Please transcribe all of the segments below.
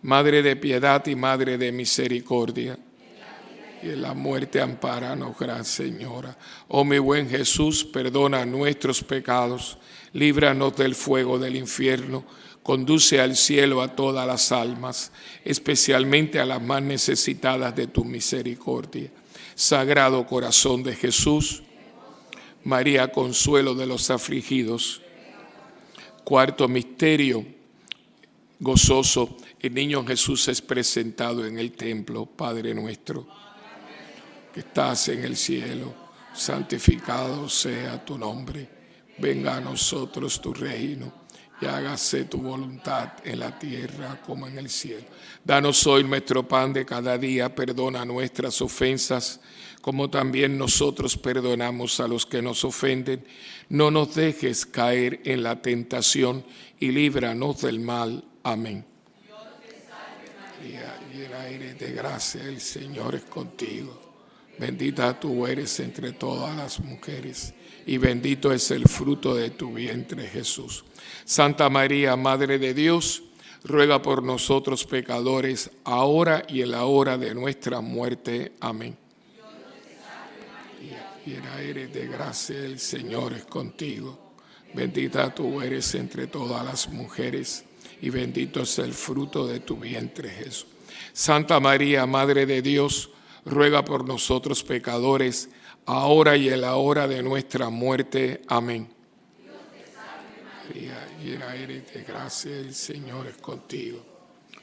Madre de piedad y Madre de misericordia. Y en la muerte ampáranos, Gran Señora. Oh mi buen Jesús, perdona nuestros pecados, líbranos del fuego del infierno, conduce al cielo a todas las almas, especialmente a las más necesitadas de tu misericordia. Sagrado Corazón de Jesús, María, consuelo de los afligidos. Cuarto misterio gozoso, el niño Jesús es presentado en el templo. Padre nuestro, que estás en el cielo, santificado sea tu nombre. Venga a nosotros tu reino y hágase tu voluntad en la tierra como en el cielo. Danos hoy nuestro pan de cada día, perdona nuestras ofensas, como también nosotros perdonamos a los que nos ofenden. No nos dejes caer en la tentación y líbranos del mal. Amén. María, llena eres de gracia, el Señor es contigo. Bendita tú eres entre todas las mujeres, y bendito es el fruto de tu vientre, Jesús. Santa María, Madre de Dios, ruega por nosotros pecadores, ahora y en la hora de nuestra muerte. Amén. Llena eres de gracia, el Señor es contigo. Bendita tú eres entre todas las mujeres, y bendito es el fruto de tu vientre, Jesús. Santa María, Madre de Dios, ruega por nosotros pecadores, ahora y en la hora de nuestra muerte. Amén. María, llena eres de gracia, el Señor es contigo.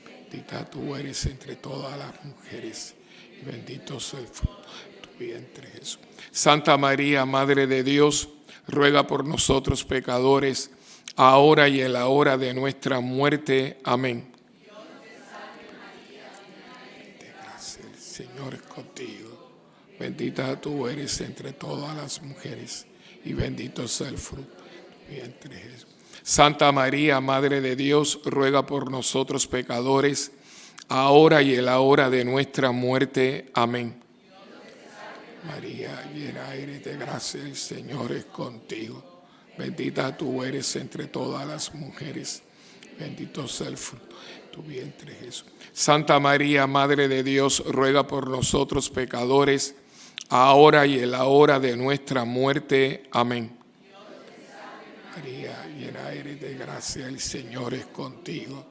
Bendita tú eres entre todas las mujeres, y bendito es el fruto de tu vientre, Jesús. Santa María, Madre de Dios, ruega por nosotros pecadores, ahora y en la hora de nuestra muerte. Amén. El Señor es contigo. Bendita tú eres entre todas las mujeres, y bendito es el fruto de tu vientre, Jesús. Santa María, Madre de Dios, ruega por nosotros pecadores, ahora y en la hora de nuestra muerte. Amén. María, llena eres de gracia, el Señor es contigo. Bendita tú eres entre todas las mujeres, bendito es el fruto de tu vientre, Jesús. Santa María, Madre de Dios, ruega por nosotros pecadores, ahora y en la hora de nuestra muerte. Amén. María, llena eres de gracia, el Señor es contigo.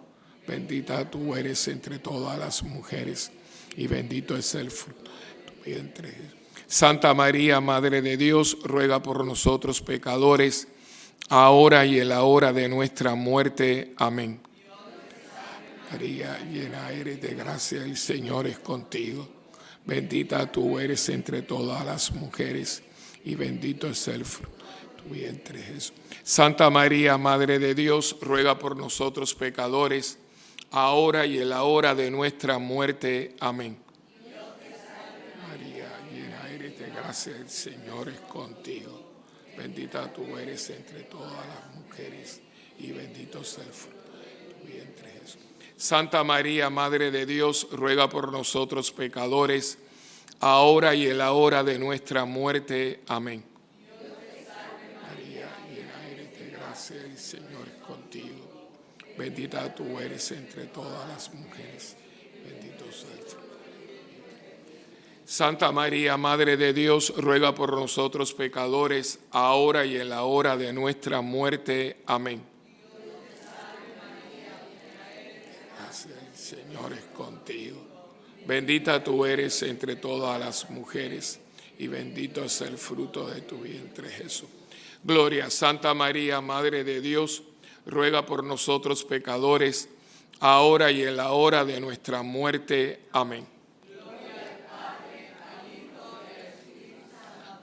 Bendita tú eres entre todas las mujeres, y bendito es el fruto de tu vientre, Jesús. Santa María, Madre de Dios, ruega por nosotros pecadores, ahora y en la hora de nuestra muerte. Amén. María, llena eres de gracia, el Señor es contigo. Bendita tú eres entre todas las mujeres, y bendito es el fruto de tu vientre, Jesús. Santa María, Madre de Dios, ruega por nosotros pecadores, ahora y en la hora de nuestra muerte. Amén. María, llena eres de gracia, el Señor es contigo. Bendita tú eres entre todas las mujeres, y bendito es el fruto de tu vientre, Jesús. Santa María, Madre de Dios, ruega por nosotros pecadores, ahora y en la hora de nuestra muerte. Amén. María, llena eres de gracia, el Señor es contigo. Bendita tú eres entre todas las mujeres, bendito es el fruto. Santa María, Madre de Dios, ruega por nosotros pecadores, ahora y en la hora de nuestra muerte. Amén. Gracias, el Señor es contigo. Bendita tú eres entre todas las mujeres, y bendito es el fruto de tu vientre, Jesús. Gloria, Santa María, Madre de Dios, ruega por nosotros pecadores, ahora y en la hora de nuestra muerte. Amén.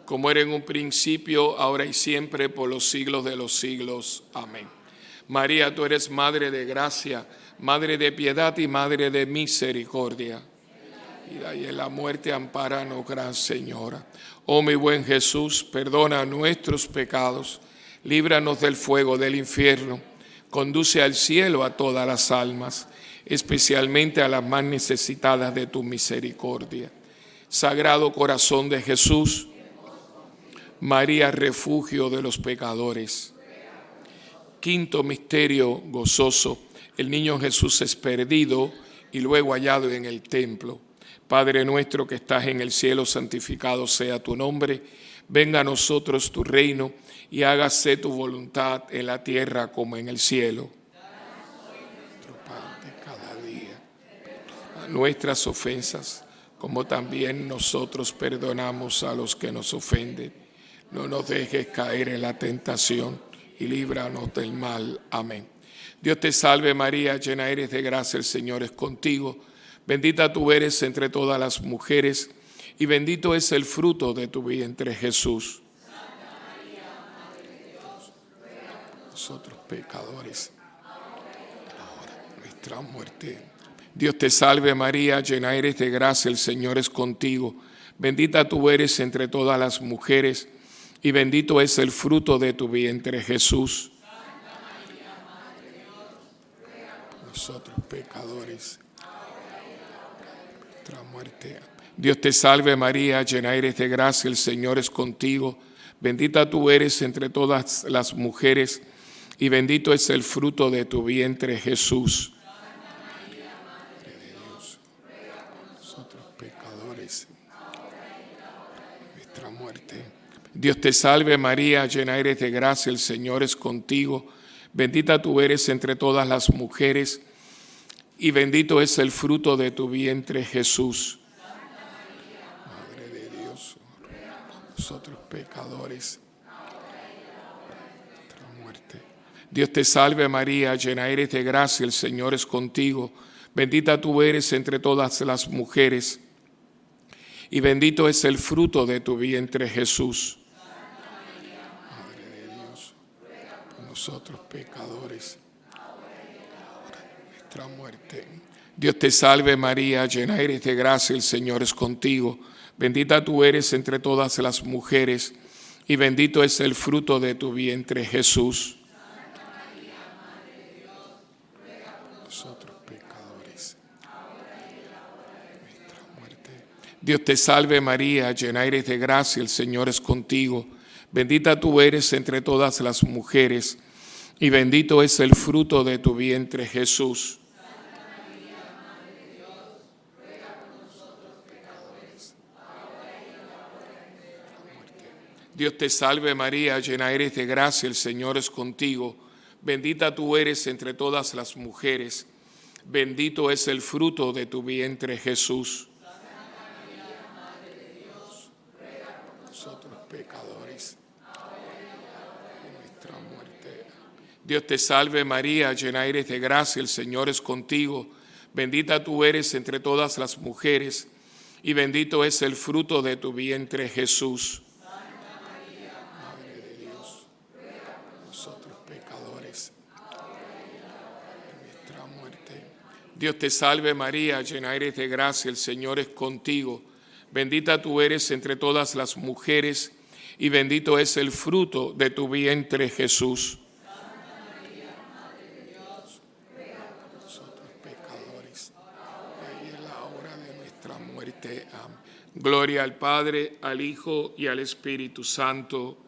Como era en un principio, ahora y siempre, por los siglos de los siglos. Amén. María, tú eres Madre de gracia, Madre de piedad y Madre de misericordia. Y en la muerte ampáranos, Gran Señora. Oh mi buen Jesús, perdona nuestros pecados, líbranos del fuego del infierno, conduce al cielo a todas las almas, especialmente a las más necesitadas de tu misericordia. Sagrado Corazón de Jesús, María, refugio de los pecadores. Quinto misterio gozoso, el niño Jesús es perdido y luego hallado en el templo. Padre nuestro que estás en el cielo, santificado sea tu nombre. Venga a nosotros tu reino y hágase tu voluntad en la tierra como en el cielo. Nuestro pan de cada día. A nuestras ofensas, como también nosotros perdonamos a los que nos ofenden. No nos dejes caer en la tentación y líbranos del mal. Amén. Dios te salve María, llena eres de gracia, el Señor es contigo. Bendita tú eres entre todas las mujeres y bendito es el fruto de tu vientre, Jesús. Santa María, Madre de Dios, ruega por nosotros pecadores, ahora en nuestra muerte. Dios te salve María, llena eres de gracia, el Señor es contigo. Bendita tú eres entre todas las mujeres y bendito es el fruto de tu vientre, Jesús. Santa María, Madre de Dios, ruega por nosotros pecadores, nuestra muerte. Dios te salve María, llena eres de gracia, el Señor es contigo. Bendita tú eres entre todas las mujeres y bendito es el fruto de tu vientre, Jesús. Santa María, Madre de Dios, ruega por nosotros pecadores, nuestra muerte. Dios te salve María, llena eres de gracia, el Señor es contigo. Bendita tú eres entre todas las mujeres y bendito es el fruto de tu vientre, Jesús. Santa María, Madre de Dios, ruega por nosotros pecadores, nuestra muerte. Dios te salve María, llena eres de gracia, el Señor es contigo. Bendita tú eres entre todas las mujeres y bendito es el fruto de tu vientre, Jesús. Santa María, Madre de Dios, ruega por nosotros pecadores, nuestra muerte. Dios te salve María, llena eres de gracia, el Señor es contigo. Bendita tú eres entre todas las mujeres y bendito es el fruto de tu vientre, Jesús. Santa María, Madre de Dios, ruega por nosotros pecadores, ahora y en la hora de nuestra muerte. Dios te salve María, llena eres de gracia, el Señor es contigo. Bendita tú eres entre todas las mujeres y bendito es el fruto de tu vientre, Jesús. Dios te salve María, llena eres de gracia, el Señor es contigo. Bendita tú eres entre todas las mujeres, bendito es el fruto de tu vientre, Jesús. Santa María, Madre de Dios, ruega por nosotros pecadores, ahora y en la hora de nuestra muerte. Dios te salve María, llena eres de gracia, el Señor es contigo. Bendita tú eres entre todas las mujeres y bendito es el fruto de tu vientre, Jesús. Dios te salve María, llena eres de gracia, el Señor es contigo. Bendita tú eres entre todas las mujeres y bendito es el fruto de tu vientre, Jesús. Santa María, Madre de Dios, ruega por nosotros pecadores, ahora y en la hora de nuestra muerte. Amén. Gloria al Padre, al Hijo y al Espíritu Santo,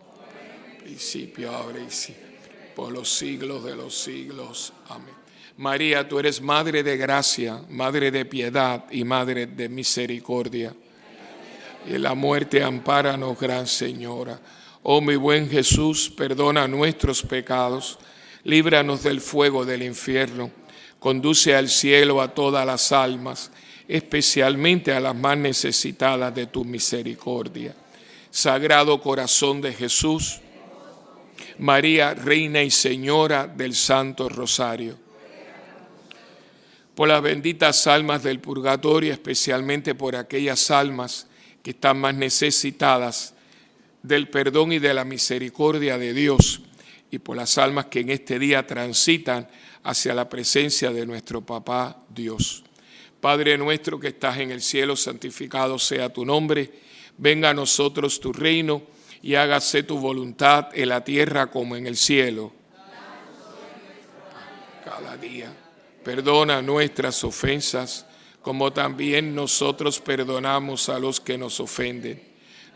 principio, ahora y siempre, por los siglos de los siglos. Amén. María, tú eres Madre de gracia, Madre de piedad y Madre de misericordia. Y en la muerte ampáranos, Gran Señora. Oh mi buen Jesús, perdona nuestros pecados, líbranos del fuego del infierno, conduce al cielo a todas las almas, especialmente a las más necesitadas de tu misericordia. Sagrado Corazón de Jesús, María, Reina y Señora del Santo Rosario. Por las benditas almas del purgatorio, especialmente por aquellas almas que están más necesitadas del perdón y de la misericordia de Dios, y por las almas que en este día transitan hacia la presencia de nuestro Papá Dios. Padre nuestro que estás en el cielo, santificado sea tu nombre. Venga a nosotros tu reino y hágase tu voluntad en la tierra como en el cielo. Cada día. Perdona nuestras ofensas, como también nosotros perdonamos a los que nos ofenden.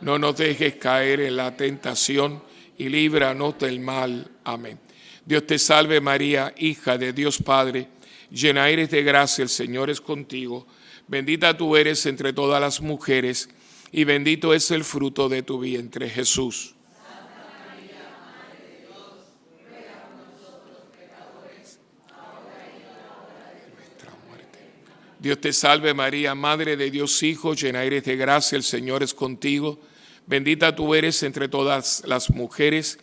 No nos dejes caer en la tentación y líbranos del mal. Amén. Dios te salve María, hija de Dios Padre, llena eres de gracia, el Señor es contigo. Bendita tú eres entre todas las mujeres, y bendito es el fruto de tu vientre, Jesús. Dios te salve María, Madre de Dios Hijo, llena eres de gracia, el Señor es contigo. Bendita tú eres entre todas las mujeres,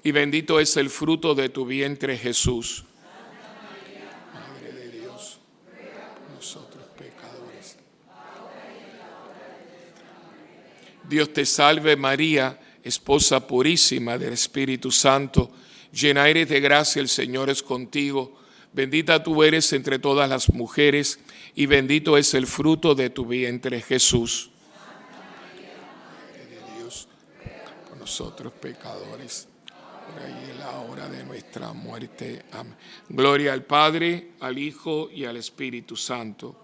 y bendito es el fruto de tu vientre, Jesús. Madre de Dios, por nosotros pecadores. Dios te salve María, esposa purísima del Espíritu Santo, llena eres de gracia, el Señor es contigo. Bendita tú eres entre todas las mujeres, y bendito es el fruto de tu vientre, Jesús. Madre de Dios, por nosotros pecadores, ahora y en la hora de nuestra muerte. Amén. Gloria al Padre, al Hijo y al Espíritu Santo,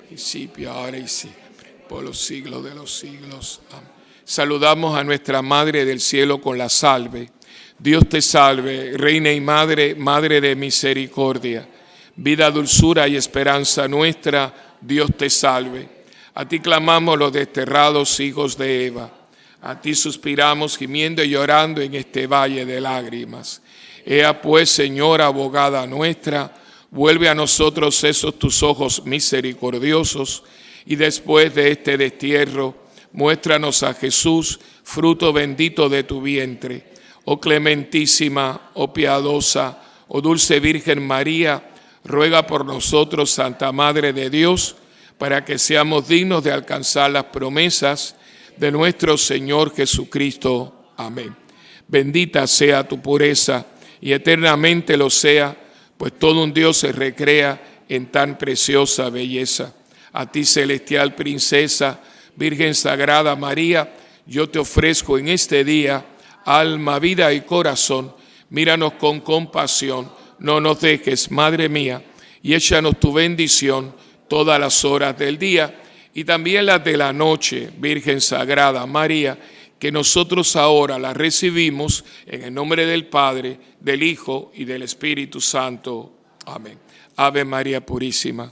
principio, ahora y siempre, por los siglos de los siglos. Amén. Saludamos a nuestra Madre del Cielo con la salve. Dios te salve, Reina y Madre, Madre de misericordia, vida, dulzura y esperanza nuestra, Dios te salve. A ti clamamos los desterrados hijos de Eva, a ti suspiramos gimiendo y llorando en este valle de lágrimas. Ea pues, Señora, abogada nuestra, vuelve a nosotros esos tus ojos misericordiosos, y después de este destierro, muéstranos a Jesús, fruto bendito de tu vientre. Oh clementísima, oh piadosa, oh dulce Virgen María, ruega por nosotros, Santa Madre de Dios, para que seamos dignos de alcanzar las promesas de nuestro Señor Jesucristo. Amén. Bendita sea tu pureza, y eternamente lo sea, pues todo un Dios se recrea en tan preciosa belleza. A ti, celestial princesa, Virgen Sagrada María, yo te ofrezco en este día alma, vida y corazón. Míranos con compasión, no nos dejes, Madre mía, y échanos tu bendición todas las horas del día y también las de la noche, Virgen Sagrada María, que nosotros ahora la recibimos en el nombre del Padre, del Hijo y del Espíritu Santo. Amén. Ave María Purísima.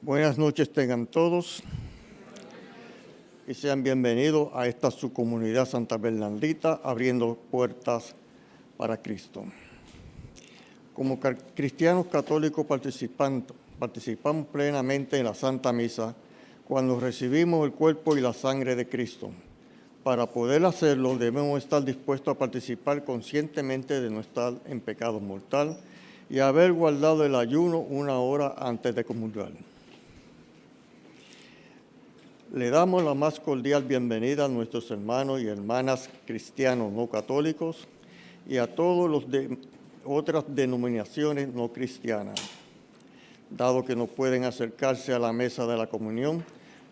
Buenas noches tengan todos y sean bienvenidos a esta su comunidad Santa Bernardita, abriendo puertas para Cristo. Como cristianos católicos participamos plenamente en la Santa Misa cuando recibimos el cuerpo y la sangre de Cristo. Para poder hacerlo debemos estar dispuestos a participar conscientemente de no estar en pecado mortal y haber guardado el ayuno 1 hora antes de comulgar. Le damos la más cordial bienvenida a nuestros hermanos y hermanas cristianos no católicos y a todos los de otras denominaciones no cristianas. Dado que no pueden acercarse a la mesa de la comunión,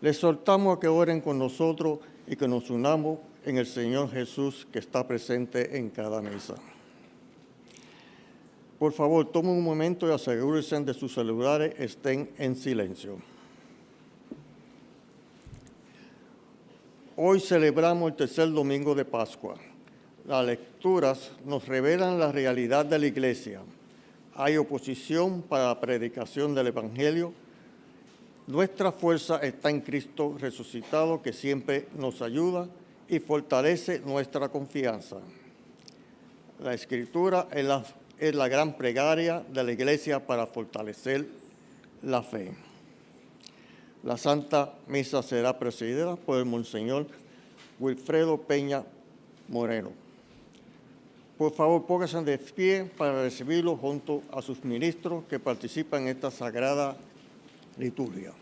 les soltamos a que oren con nosotros y que nos unamos en el Señor Jesús que está presente en cada mesa. Por favor, tomen un momento y asegúrense de sus celulares estén en silencio. Hoy celebramos el tercer domingo de Pascua. Las lecturas nos revelan la realidad de la Iglesia. Hay oposición para la predicación del Evangelio. Nuestra fuerza está en Cristo resucitado, que siempre nos ayuda y fortalece nuestra confianza. La Escritura es la gran plegaria de la Iglesia para fortalecer la fe. La Santa Misa será presidida por el Monseñor Wilfredo Peña Moreno. Por favor, pónganse de pie para recibirlo junto a sus ministros que participan en esta sagrada liturgia.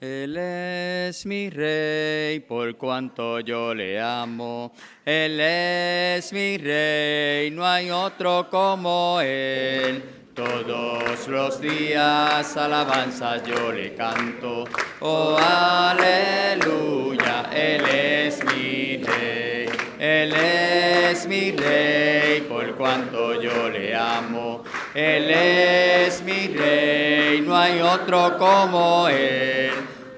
Él es mi Rey, por cuanto yo le amo. Él es mi Rey, no hay otro como Él. Todos los días alabanzas yo le canto. Oh, aleluya, Él es mi Rey. Él es mi Rey, por cuanto yo le amo. Él es mi Rey, no hay otro como Él.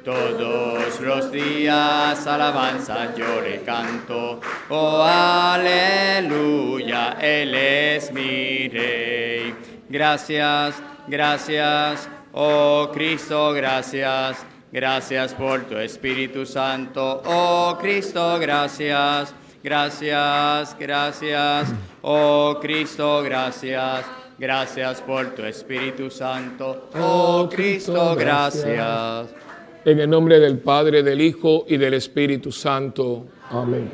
Todos los días alabanza yo le canto. Oh, aleluya, Él es mi Rey. Gracias, gracias, oh Cristo, gracias. Gracias por tu Espíritu Santo, oh Cristo, gracias. Gracias, gracias, oh Cristo, gracias. Gracias por tu Espíritu Santo, oh Cristo, gracias. En el nombre del Padre, del Hijo y del Espíritu Santo. Amén.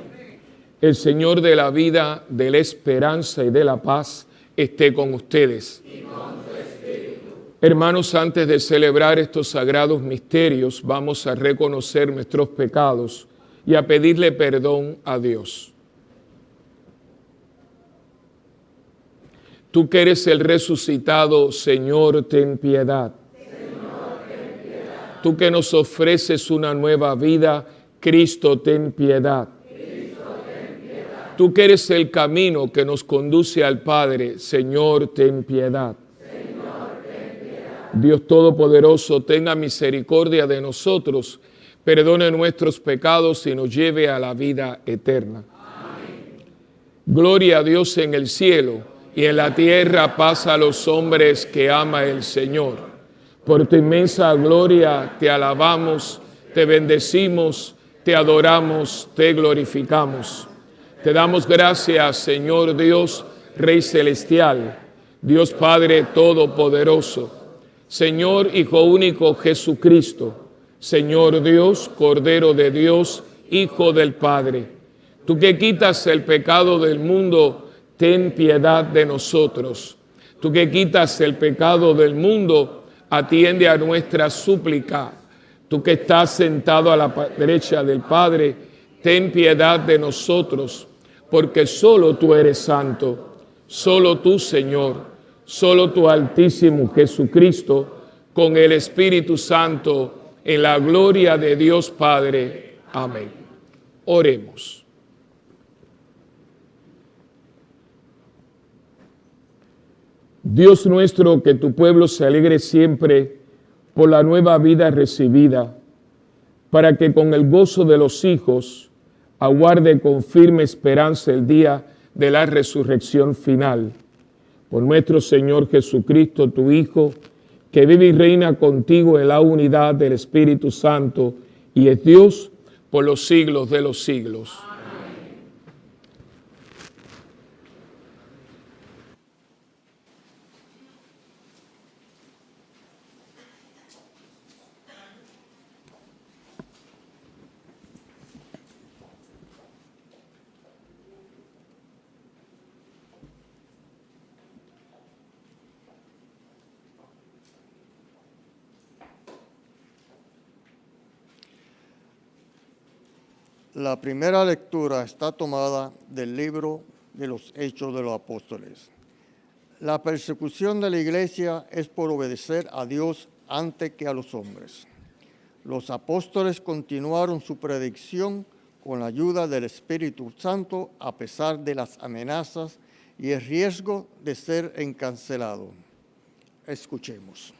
El Señor de la vida, de la esperanza y de la paz esté con ustedes. Y con tu espíritu. Hermanos, antes de celebrar estos sagrados misterios, vamos a reconocer nuestros pecados y a pedirle perdón a Dios. Tú que eres el resucitado, Señor, ten piedad. Señor, ten piedad. Tú que nos ofreces una nueva vida, Cristo, ten piedad. Cristo, ten piedad. Tú que eres el camino que nos conduce al Padre, Señor, ten piedad. Señor, ten piedad. Dios Todopoderoso, tenga misericordia de nosotros, perdone nuestros pecados y nos lleve a la vida eterna. Amén. Gloria a Dios en el cielo y en la tierra paz a los hombres que ama el Señor. Por tu inmensa gloria te alabamos, te bendecimos, te adoramos, te glorificamos. Te damos gracias, Señor Dios, Rey Celestial, Dios Padre Todopoderoso, Señor Hijo único Jesucristo, Señor Dios, Cordero de Dios, Hijo del Padre. Tú que quitas el pecado del mundo, ten piedad de nosotros. Tú que quitas el pecado del mundo, atiende a nuestra súplica. Tú que estás sentado a la derecha del Padre, ten piedad de nosotros, porque solo tú eres santo, solo tú, Señor, solo tú, Altísimo Jesucristo, con el Espíritu Santo, en la gloria de Dios Padre. Amén. Oremos. Dios nuestro, que tu pueblo se alegre siempre por la nueva vida recibida, para que con el gozo de los hijos aguarde con firme esperanza el día de la resurrección final. Por nuestro Señor Jesucristo, tu Hijo, que vive y reina contigo en la unidad del Espíritu Santo y es Dios por los siglos de los siglos. La primera lectura está tomada del libro de los Hechos de los Apóstoles. La persecución de la iglesia es por obedecer a Dios antes que a los hombres. Los apóstoles continuaron su predicción con la ayuda del Espíritu Santo a pesar de las amenazas y el riesgo de ser encarcelados. Escuchemos.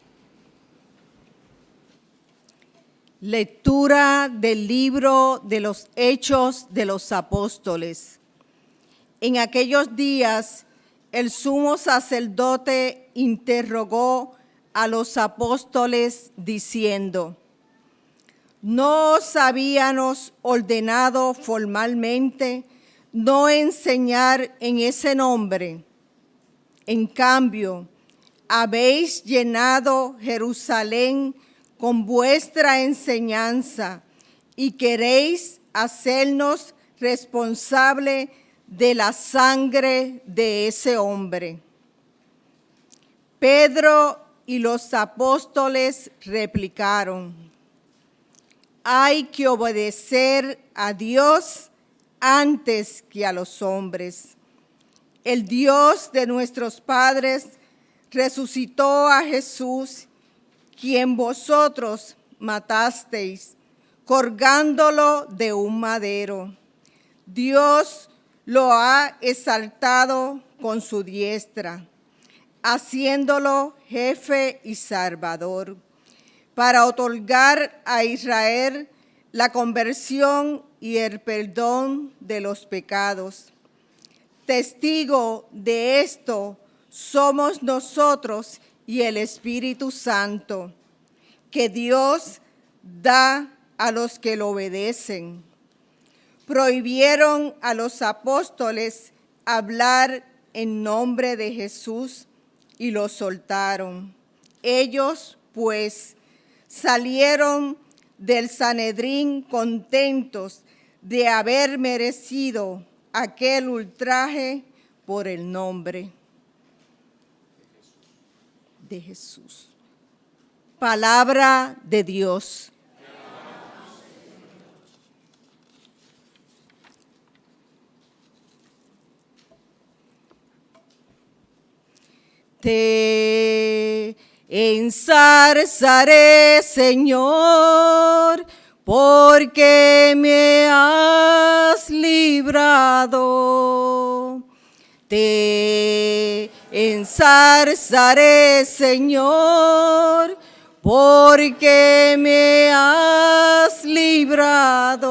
Lectura del libro de los Hechos de los Apóstoles. En aquellos días, el sumo sacerdote interrogó a los apóstoles diciendo: ¿no os habíamos ordenado formalmente no enseñar en ese nombre? En cambio, habéis llenado Jerusalén con vuestra enseñanza y queréis hacernos responsable de la sangre de ese hombre. Pedro y los apóstoles replicaron: hay que obedecer a Dios antes que a los hombres. El Dios de nuestros padres resucitó a Jesús, quien vosotros matasteis, colgándolo de un madero. Dios lo ha exaltado con su diestra, haciéndolo jefe y salvador, para otorgar a Israel la conversión y el perdón de los pecados. Testigo de esto somos nosotros y el Espíritu Santo, que Dios da a los que lo obedecen. Prohibieron a los apóstoles hablar en nombre de Jesús y los soltaron. Ellos, pues, salieron del Sanedrín contentos de haber merecido aquel ultraje por el nombre de Jesús. Palabra de Dios. Te ensalzaré, Señor, porque me has librado. Te ensalzaré, Señor, porque me has librado.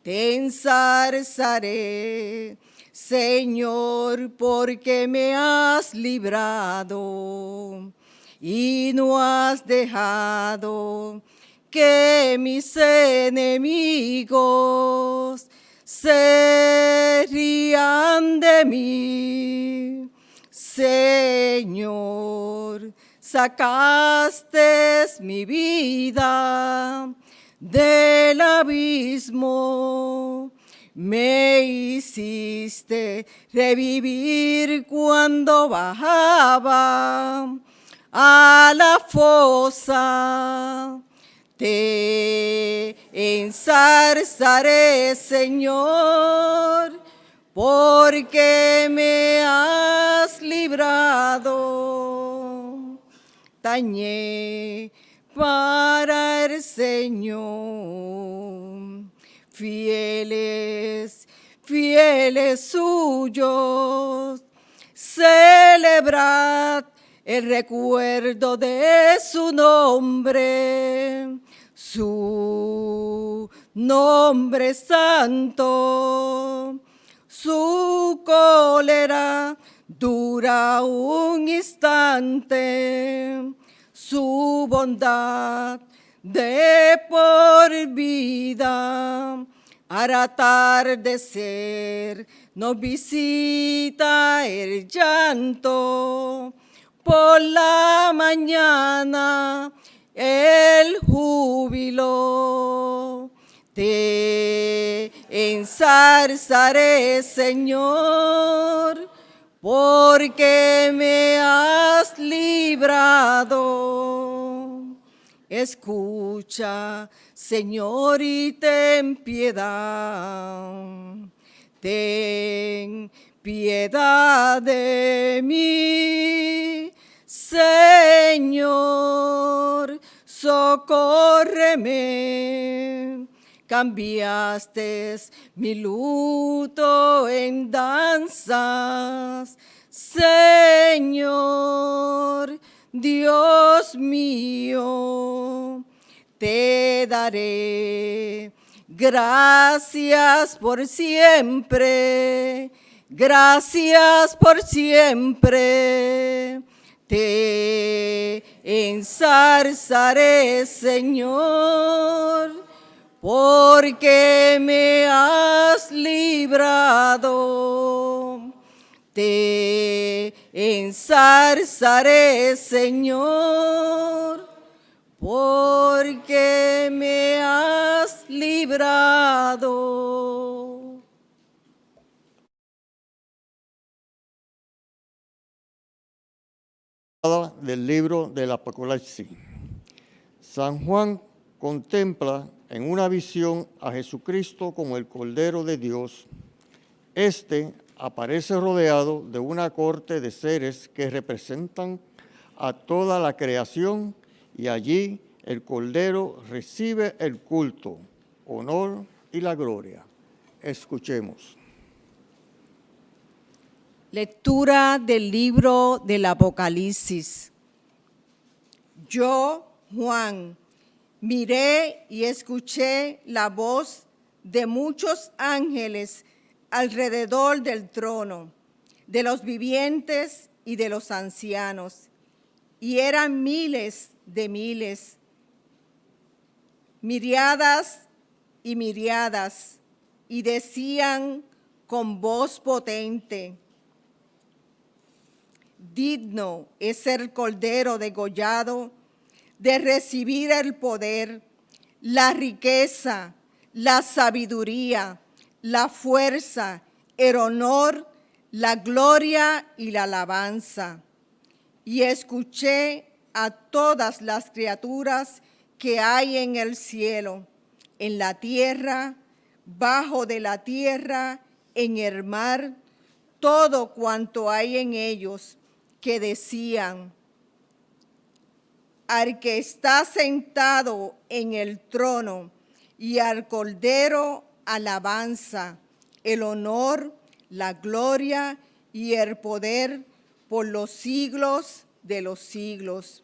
Te ensalzaré, Señor, porque me has librado y no has dejado que mis enemigos se rían de mí. Señor, sacaste mi vida del abismo. Me hiciste revivir cuando bajaba a la fosa. Te ensalzaré, Señor, porque me has librado. Tañé para el Señor. Fieles, fieles suyos, celebrad el recuerdo de su nombre santo. Su cólera dura un instante, su bondad de por vida. Al atardecer nos visita el llanto, por la mañana el júbilo. Te ensalzaré, Señor, porque me has librado. Escucha, Señor, y ten piedad. Ten piedad de mí, Señor, socórreme. Cambiaste mi luto en danzas, Señor, Dios mío. Te daré gracias por siempre, gracias por siempre. Te ensalzaré, Señor, porque me has librado. Te ensalzaré, Señor, porque me has librado. Del libro del Apocalipsis. San Juan contempla en una visión a Jesucristo como el Cordero de Dios. Este aparece rodeado de una corte de seres que representan a toda la creación, y allí el Cordero recibe el culto, honor y la gloria. Escuchemos. Lectura del libro del Apocalipsis. Yo, Juan, miré y escuché la voz de muchos ángeles alrededor del trono, de los vivientes y de los ancianos, y eran miles de miles, miriadas y miriadas, y decían con voz potente: digno es el Cordero degollado de recibir el poder, la riqueza, la sabiduría, la fuerza, el honor, la gloria y la alabanza. Y escuché a todas las criaturas que hay en el cielo, en la tierra, bajo de la tierra, en el mar, todo cuanto hay en ellos, que decían: al que está sentado en el trono y al Cordero alabanza, el honor, la gloria y el poder por los siglos de los siglos.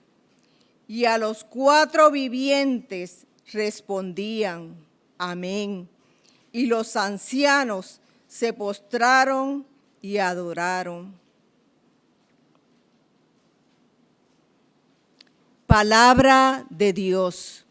Y a los cuatro vivientes respondían: amén. Y los ancianos se postraron y adoraron. Palabra de Dios.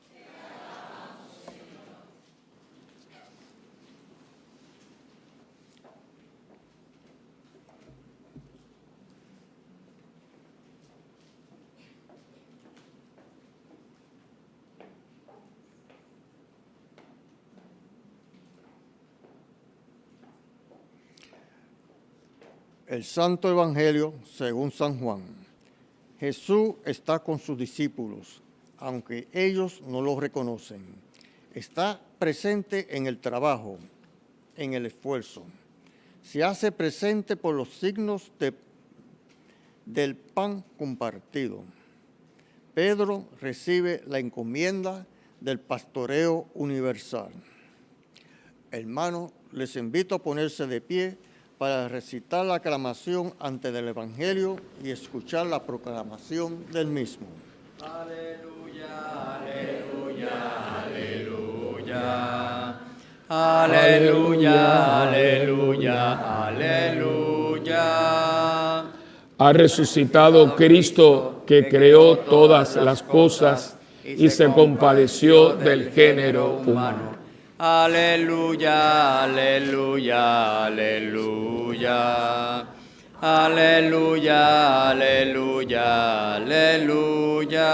El Santo Evangelio según San Juan. Jesús está con sus discípulos, aunque ellos no lo reconocen. Está presente en el trabajo, en el esfuerzo. Se hace presente por los signos del pan compartido. Pedro recibe la encomienda del pastoreo universal. Hermanos, les invito a ponerse de pie para recitar la aclamación antes del Evangelio y escuchar la proclamación del mismo. Aleluya, aleluya, aleluya. Aleluya, aleluya, aleluya. Ha resucitado Cristo, que creó todas las cosas y se compadeció del género humano. Aleluya, aleluya, aleluya. Aleluya, aleluya, aleluya.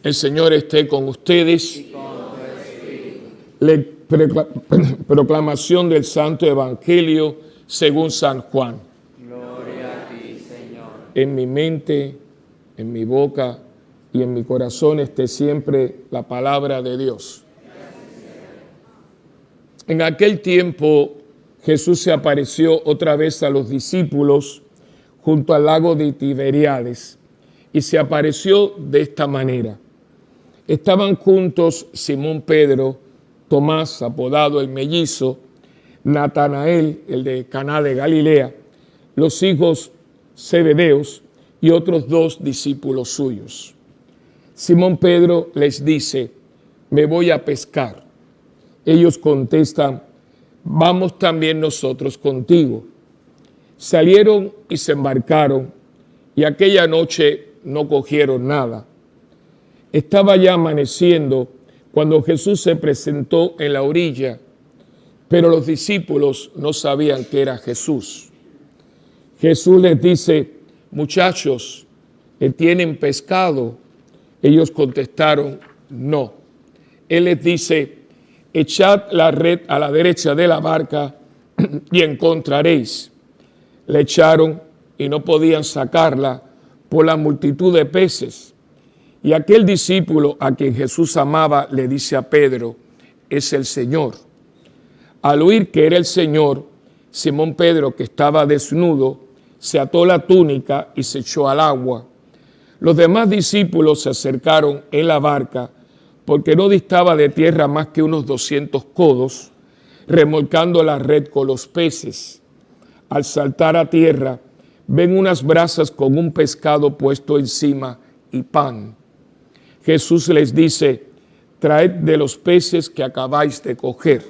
El Señor esté con ustedes. Proclamación del Santo Evangelio según San Juan. Gloria a ti, Señor. En mi mente, en mi boca y en mi corazón esté siempre la palabra de Dios. En aquel tiempo Jesús se apareció otra vez a los discípulos junto al lago de Tiberíades y se apareció de esta manera. Estaban juntos Simón Pedro, Tomás, apodado el mellizo, Natanael, el de Caná de Galilea, los hijos Zebedeos y otros 2 discípulos suyos. Simón Pedro les dice: me voy a pescar. Ellos contestan: vamos también nosotros contigo. Salieron y se embarcaron, y aquella noche no cogieron nada. Estaba ya amaneciendo cuando Jesús se presentó en la orilla, pero los discípulos no sabían que era Jesús. Jesús les dice: muchachos, ¿tienen pescado? Ellos contestaron: no. Él les dice: echad la red a la derecha de la barca y encontraréis. La echaron y no podían sacarla por la multitud de peces. Y aquel discípulo a quien Jesús amaba le dice a Pedro: es el Señor. Al oír que era el Señor, Simón Pedro, que estaba desnudo, se ató la túnica y se echó al agua. Los demás discípulos se acercaron en la barca, porque no distaba de tierra más que unos 200 codos, remolcando la red con los peces. Al saltar a tierra, ven unas brasas con un pescado puesto encima y pan. Jesús les dice: traed de los peces que acabáis de coger.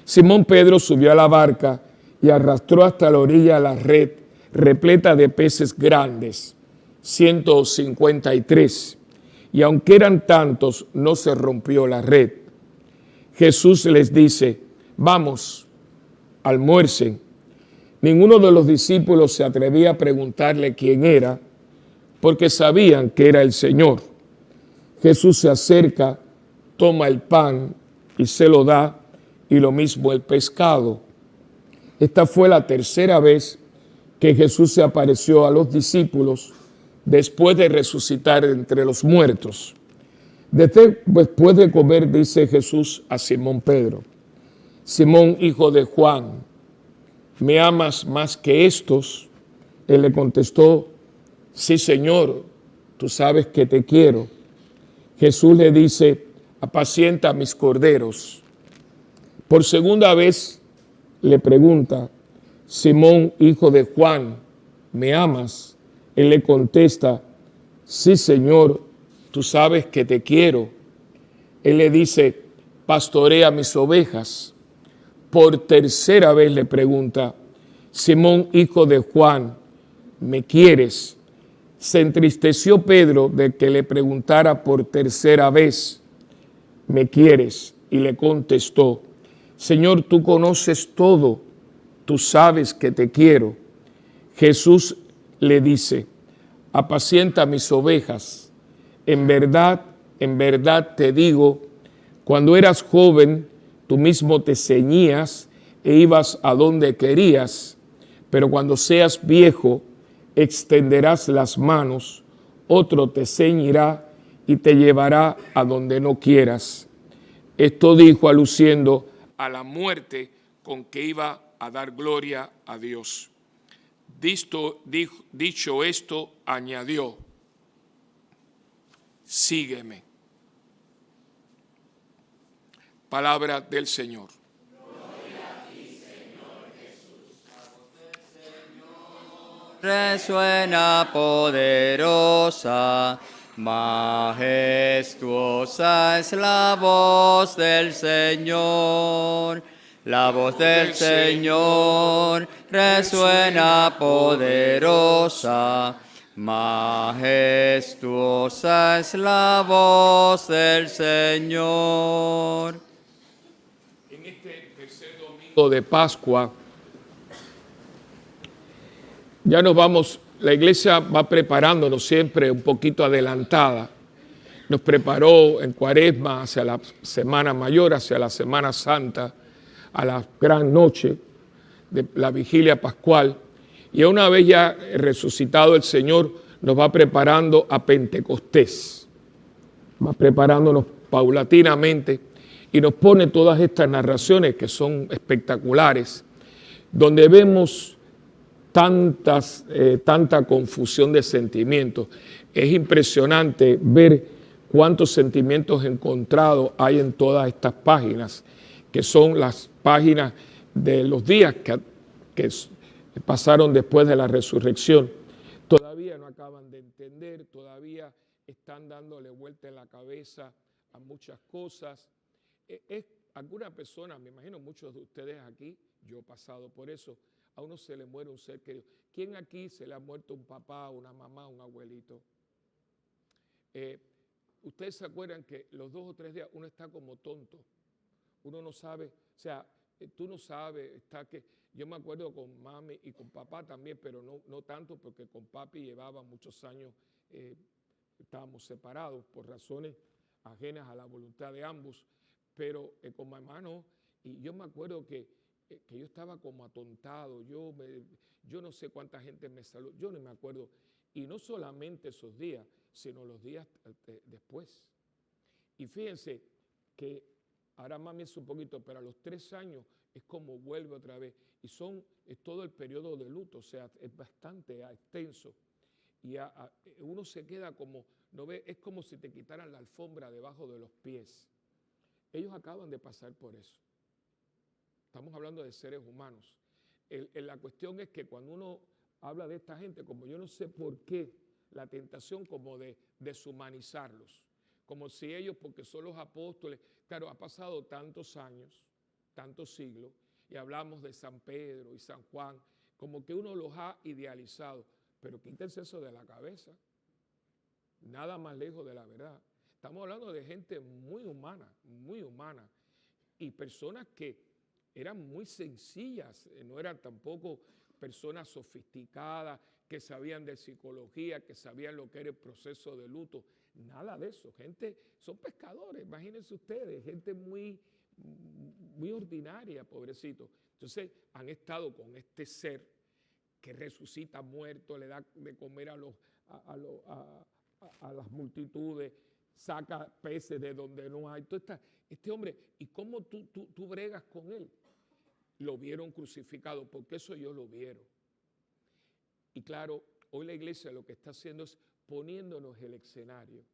Simón Pedro subió a la barca y arrastró hasta la orilla la red repleta de peces grandes, 153. Y aunque eran tantos, no se rompió la red. Jesús les dice: vamos, almuercen. Ninguno de los discípulos se atrevía a preguntarle quién era, porque sabían que era el Señor. Jesús se acerca, toma el pan y se lo da, y lo mismo el pescado. Esta fue la tercera vez que Jesús se apareció a los discípulos después de resucitar entre los muertos. Después de comer, dice Jesús a Simón Pedro: Simón, hijo de Juan, ¿me amas más que estos? Él le contestó: sí, Señor, tú sabes que te quiero. Jesús le dice: apacienta mis corderos. Por segunda vez le pregunta: Simón, hijo de Juan, ¿me amas? Él le contesta: sí, Señor, tú sabes que te quiero. Él le dice: pastorea mis ovejas. Por tercera vez le pregunta: Simón, hijo de Juan, ¿me quieres? Se entristeció Pedro de que le preguntara por tercera vez: ¿me quieres? Y le contestó: Señor, tú conoces todo, tú sabes que te quiero. Jesús le dice: apacienta mis ovejas. En verdad te digo, cuando eras joven, tú mismo te ceñías e ibas a donde querías, pero cuando seas viejo, extenderás las manos, otro te ceñirá y te llevará a donde no quieras. Esto dijo aluciendo a la muerte con que iba a dar gloria a Dios. Dicho esto, añadió: sígueme. Palabra del Señor. Resuena poderosa, majestuosa es la voz del Señor. La voz del Señor resuena poderosa, majestuosa es la voz del Señor. En este tercer domingo de Pascua, ya nos vamos, la iglesia va preparándonos siempre un poquito adelantada. Nos preparó en Cuaresma hacia la Semana Mayor, hacia la Semana Santa, a la gran noche de la vigilia pascual. Y una vez ya resucitado el Señor, nos va preparando a Pentecostés. Va preparándonos paulatinamente y nos pone todas estas narraciones que son espectaculares, donde vemos tanta confusión de sentimientos. Es impresionante ver cuántos sentimientos encontrados hay en todas estas páginas, que son las páginas de los días que pasaron después de la resurrección. Todavía no acaban de entender, todavía están dándole vuelta en la cabeza a muchas cosas. Alguna persona, me imagino muchos de ustedes aquí, yo he pasado por eso, a uno se le muere un ser querido. ¿Quién aquí se le ha muerto un papá, una mamá, un abuelito? Ustedes se acuerdan que los 2 o 3 días uno está como tonto, uno no sabe, o sea, tú no sabes, yo me acuerdo con mami y con papá también, pero no tanto porque con papi llevaba muchos años, estábamos separados por razones ajenas a la voluntad de ambos, pero con mamá no, y yo me acuerdo que yo estaba como atontado, yo no sé cuánta gente me saludó, yo no me acuerdo, y no solamente esos días, sino los días después. Y fíjense que ahora mami es un poquito, pero a los 3 años es como vuelve otra vez, y es todo el periodo de luto, o sea, es bastante extenso, y uno se queda como, no ve, es como si te quitaran la alfombra debajo de los pies. Ellos acaban de pasar por eso. Estamos hablando de seres humanos. La cuestión es que cuando uno habla de esta gente, como yo no sé por qué, la tentación como de deshumanizarlos, como si ellos, porque son los apóstoles, claro, ha pasado tantos años, tantos siglos, y hablamos de San Pedro y San Juan, como que uno los ha idealizado, pero quítense eso de la cabeza, nada más lejos de la verdad. Estamos hablando de gente muy humana, y personas que eran muy sencillas, no eran tampoco personas sofisticadas, que sabían de psicología, que sabían lo que era el proceso de luto, nada de eso. Son pescadores, imagínense ustedes, gente muy ordinaria, pobrecito. Entonces han estado con este ser que resucita muerto, le da de comer a las multitudes, saca peces de donde no hay. Entonces, este hombre, ¿y cómo tú bregas con él? Lo vieron crucificado, porque eso ellos lo vieron. Y claro, hoy la iglesia lo que está haciendo es poniéndonos el escenario.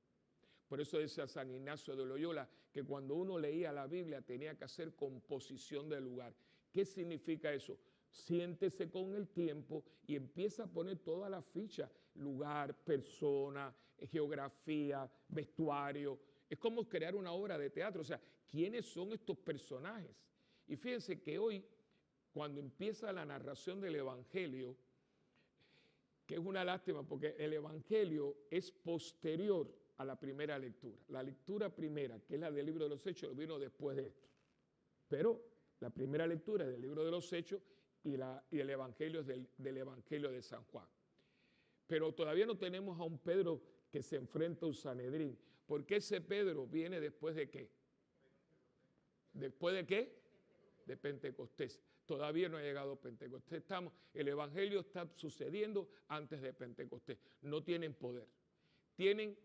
Por eso decía San Ignacio de Loyola que cuando uno leía la Biblia tenía que hacer composición del lugar. ¿Qué significa eso? Siéntese con el tiempo y empieza a poner todas las fichas, lugar, persona, geografía, vestuario. Es como crear una obra de teatro, o sea, ¿quiénes son estos personajes? Y fíjense que hoy, cuando empieza la narración del Evangelio, que es una lástima porque el Evangelio es posterior a la primera lectura. La lectura primera, que es la del libro de los Hechos, vino después de esto. Pero la primera lectura es del libro de los Hechos y el Evangelio es del Evangelio de San Juan. Pero todavía no tenemos a un Pedro que se enfrenta a un Sanedrín. Porque ese Pedro viene después de ¿qué? ¿Después de qué? De Pentecostés. Todavía no ha llegado Pentecostés. El Evangelio está sucediendo antes de Pentecostés. No tienen poder. Tienen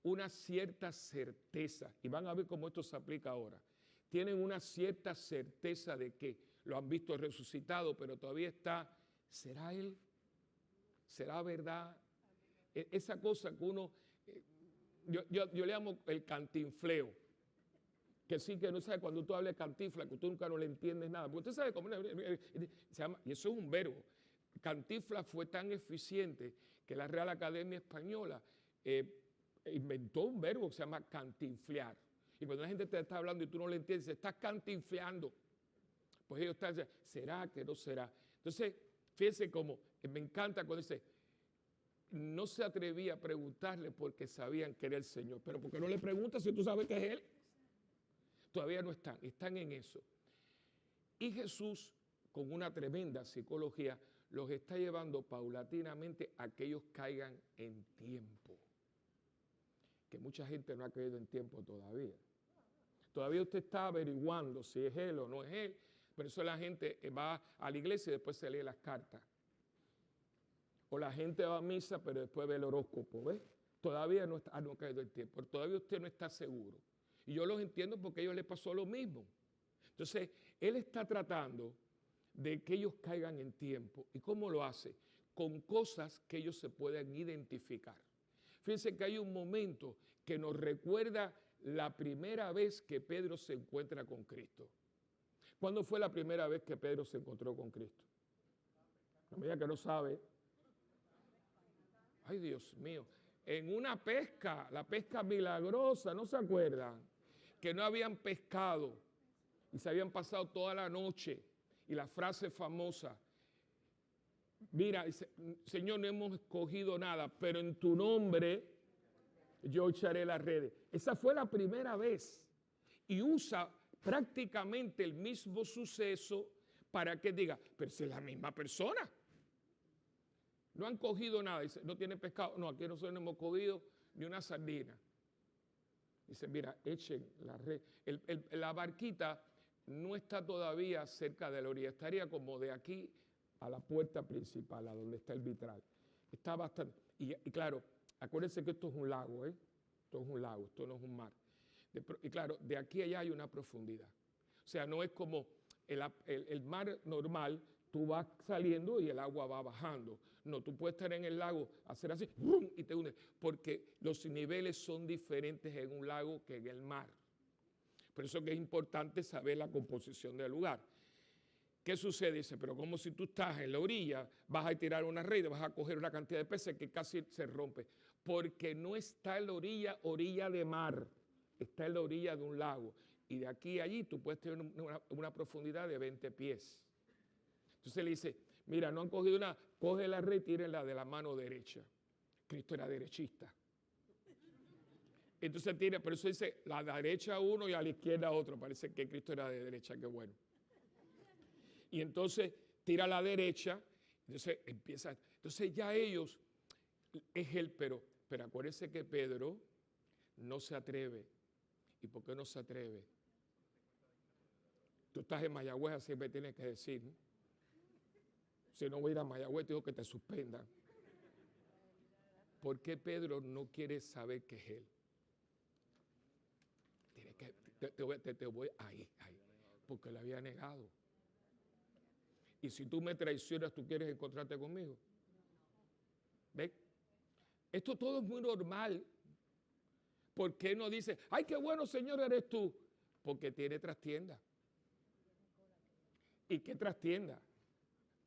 una cierta certeza. Y van a ver cómo esto se aplica ahora. Tienen una cierta certeza de que lo han visto resucitado, pero todavía está, ¿será él? ¿Será verdad? Esa cosa que uno, yo le llamo el cantinfleo. Que sí, que no sabe cuando tú hablas de cantinfla, que tú nunca no le entiendes nada. Porque usted sabe cómo se llama, y eso es un verbo. Cantinfla fue tan eficiente que la Real Academia Española inventó un verbo que se llama cantinflear. Y cuando la gente te está hablando y tú no le entiendes, estás cantinfleando. Pues ellos están diciendo, ¿será que no será? Entonces, fíjense cómo, me encanta cuando dice, no se atrevía a preguntarle porque sabían que era el Señor. Pero ¿por qué no le preguntas si tú sabes que es Él? Todavía no están en eso. Y Jesús, con una tremenda psicología, los está llevando paulatinamente a que ellos caigan en tiempo. Que mucha gente no ha caído en tiempo todavía. Todavía usted está averiguando si es Él o no es Él. Por eso la gente va a la iglesia y después se lee las cartas. O la gente va a misa, pero después ve el horóscopo, ¿ves? Todavía no ha caído el tiempo, todavía usted no está seguro. Y yo los entiendo porque a ellos les pasó lo mismo. Entonces, Él está tratando de que ellos caigan en tiempo. ¿Y cómo lo hace? Con cosas que ellos se puedan identificar. Fíjense que hay un momento que nos recuerda la primera vez que Pedro se encuentra con Cristo. ¿Cuándo fue la primera vez que Pedro se encontró con Cristo? No me diga que no sabe. Ay, Dios mío. En una pesca, la pesca milagrosa, ¿no se acuerdan? Que no habían pescado y se habían pasado toda la noche. Y la frase famosa, mira, dice, Señor, no hemos escogido nada, pero en tu nombre yo echaré las redes. Esa fue la primera vez. Y usa prácticamente el mismo suceso para que diga, pero si es la misma persona. No han cogido nada. Dice, no tienen pescado. No, aquí nosotros no hemos cogido ni una sardina. Dice, mira, echen la red. La barquita no está todavía cerca de la orilla. Estaría como de aquí a la puerta principal, a donde está el vitral. Está bastante. Y claro, acuérdense que esto es un lago, ¿eh? Esto es un lago, esto no es un mar. Y claro, de aquí a allá hay una profundidad. O sea, no es como el mar normal. Tú vas saliendo y el agua va bajando. No, tú puedes estar en el lago, hacer así, ¡bum!, y te hundes. Porque los niveles son diferentes en un lago que en el mar. Por eso que es importante saber la composición del lugar. ¿Qué sucede? Dice, pero como si tú estás en la orilla, vas a tirar una red, vas a coger una cantidad de peces que casi se rompe. Porque no está en la orilla de mar, está en la orilla de un lago. Y de aquí a allí tú puedes tener una profundidad de 20 pies. Entonces le dice, mira, no han cogido nada, coge la red, tírenla de la mano derecha. Cristo era derechista. Entonces tira, por eso dice, la derecha uno y a la izquierda otro. Parece que Cristo era de derecha, qué bueno. Y entonces tira a la derecha, entonces empieza, entonces ya ellos, es él, pero acuérdense que Pedro no se atreve. ¿Y por qué no se atreve? Tú estás en Mayagüez, así me tienes que decir, ¿no? Si no voy a ir a Mayagüez, te digo que te suspendan. ¿Por qué Pedro no quiere saber que es él? Te voy ahí. Porque le había negado. Y si tú me traicionas, ¿tú quieres encontrarte conmigo? ¿Ves? Esto todo es muy normal. ¿Por qué no dice, ay, qué bueno, Señor, eres tú? Porque tiene trastienda. ¿Y qué trastienda?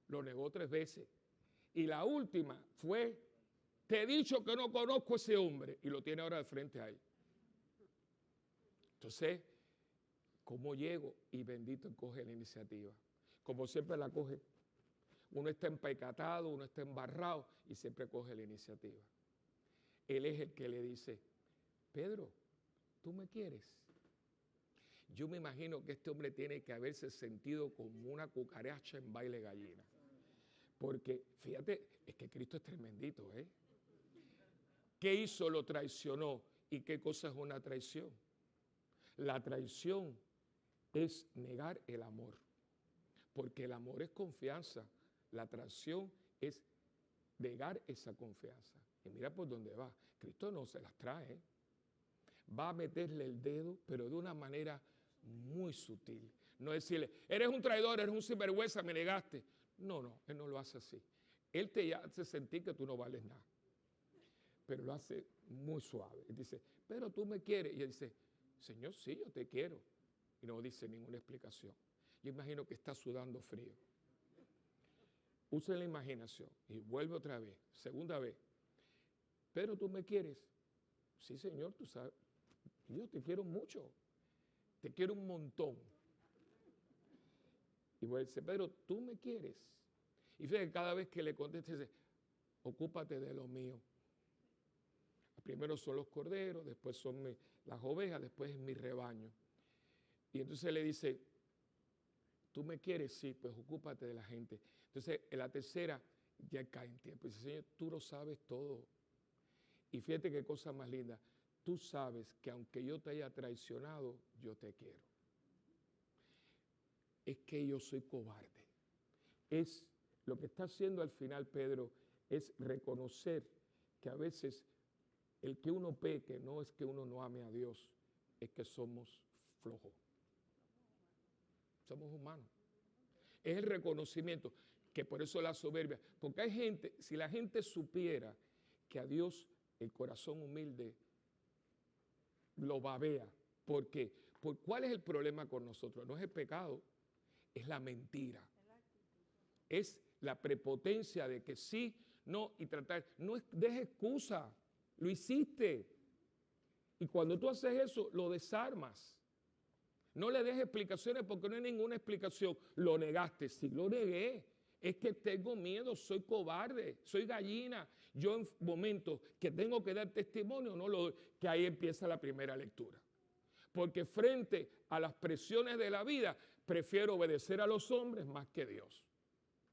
Lo negó 3 veces. Y la última fue, te he dicho que no conozco a ese hombre. Y lo tiene ahora de frente a él. Entonces, ¿cómo llego? Y bendito coge la iniciativa. Como siempre la coge. Uno está empecatado, uno está embarrado y siempre coge la iniciativa. Él es el que le dice, Pedro, ¿tú me quieres? Yo me imagino que este hombre tiene que haberse sentido como una cucaracha en baile gallina. Porque, fíjate, es que Cristo es tremendito, ¿eh? ¿Qué hizo? Lo traicionó. ¿Y qué cosa es una traición? La traición es negar el amor. Porque el amor es confianza. La traición es negar esa confianza. Y mira por dónde va. Cristo no se las trae, ¿eh? Va a meterle el dedo, pero de una manera muy sutil. No decirle, eres un traidor, eres un sinvergüenza, me negaste. No, Él no lo hace así. Él te hace sentir que tú no vales nada. Pero lo hace muy suave. Él dice, pero tú me quieres. Y él dice, Señor, sí, yo te quiero. Y no dice ninguna explicación. Yo imagino que está sudando frío. Usa la imaginación y vuelve otra vez, segunda vez. Pero tú me quieres. Sí, Señor, tú sabes. Yo te quiero mucho. Te quiero un montón. Y voy a decir, Pedro, ¿tú me quieres? Y fíjate que cada vez que le conteste, dice, ocúpate de lo mío. Primero son los corderos, después son las ovejas, después es mi rebaño. Y entonces le dice, ¿tú me quieres? Sí, pues ocúpate de la gente. Entonces, en la tercera ya cae en tiempo. Dice, Señor, tú lo sabes todo. Y fíjate qué cosa más linda. Tú sabes que aunque yo te haya traicionado, yo te quiero. Es que yo soy cobarde. Es lo que está haciendo al final Pedro, es reconocer que a veces el que uno peque no es que uno no ame a Dios, es que somos flojos. Somos humanos. Es el reconocimiento, que por eso la soberbia. Porque hay gente, si la gente supiera que a Dios el corazón humilde lo babea. ¿Por qué? ¿Cuál es el problema con nosotros? No es el pecado, es la mentira. Es la prepotencia de que sí, no, y tratar. No dejes excusa, lo hiciste. Y cuando tú haces eso, lo desarmas. No le des explicaciones porque no hay ninguna explicación. Lo negaste, sí lo negué. Es que tengo miedo, soy cobarde, soy gallina. Yo en momentos que tengo que dar testimonio, no lo doy, que ahí empieza la primera lectura. Porque frente a las presiones de la vida, prefiero obedecer a los hombres más que a Dios.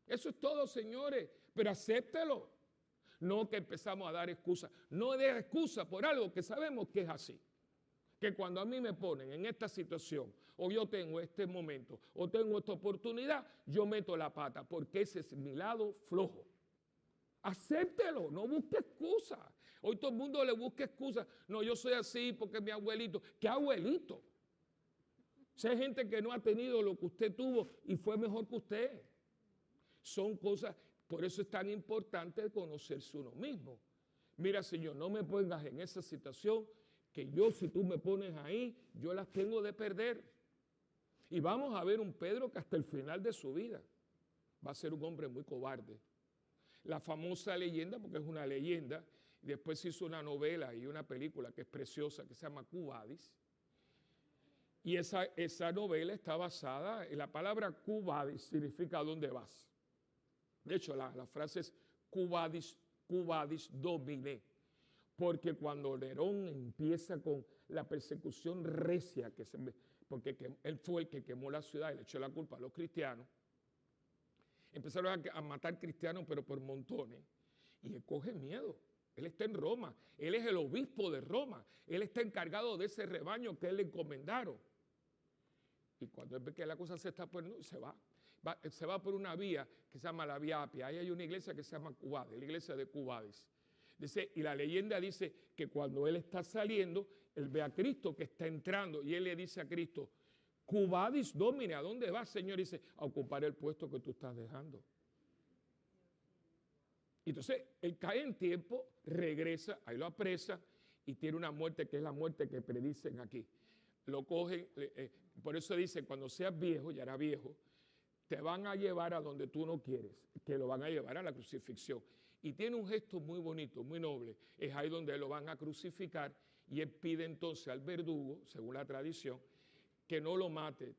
Eso es todo, señores, pero acéptelo. No que empezamos a dar excusas. No des excusa por algo que sabemos que es así. Que cuando a mí me ponen en esta situación, o yo tengo este momento, o tengo esta oportunidad, yo meto la pata, porque ese es mi lado flojo. Acéptelo, no busque excusas. Hoy todo el mundo le busca excusas. No, yo soy así porque mi abuelito. ¿Qué abuelito? Si hay gente que no ha tenido lo que usted tuvo y fue mejor que usted. Son cosas, por eso es tan importante conocerse uno mismo. Mira, Señor, no me pongas en esa situación que yo, si tú me pones ahí, yo las tengo de perder. Y vamos a ver un Pedro que hasta el final de su vida va a ser un hombre muy cobarde. La famosa leyenda, porque es una leyenda, después se hizo una novela y una película que es preciosa, que se llama Quo Vadis. Y esa novela está basada en la palabra Quo Vadis, significa ¿dónde vas? De hecho, la frase es Quo Vadis Domine. Porque cuando Nerón empieza con la persecución recia, porque él fue el que quemó la ciudad y le echó la culpa a los cristianos, empezaron a matar cristianos, pero por montones. Y él coge miedo. Él está en Roma. Él es el obispo de Roma. Él está encargado de ese rebaño que él le encomendaron. Y cuando él ve que la cosa se está poniendo, se va por una vía que se llama la Vía Apia. Ahí hay una iglesia que se llama Quo Vadis, la iglesia de Quo Vadis. Dice, y la leyenda dice que cuando él está saliendo, él ve a Cristo que está entrando y él le dice a Cristo, Quo Vadis Domine, ¿a dónde vas, Señor? Y dice, a ocupar el puesto que tú estás dejando. Entonces, él cae en tiempo, regresa, ahí lo apresa y tiene una muerte que es la muerte que predicen aquí. Lo cogen, por eso dice, cuando seas viejo, ya era viejo, te van a llevar a donde tú no quieres, que lo van a llevar a la crucifixión. Y tiene un gesto muy bonito, muy noble. Es ahí donde lo van a crucificar y él pide entonces al verdugo, según la tradición, que no lo mate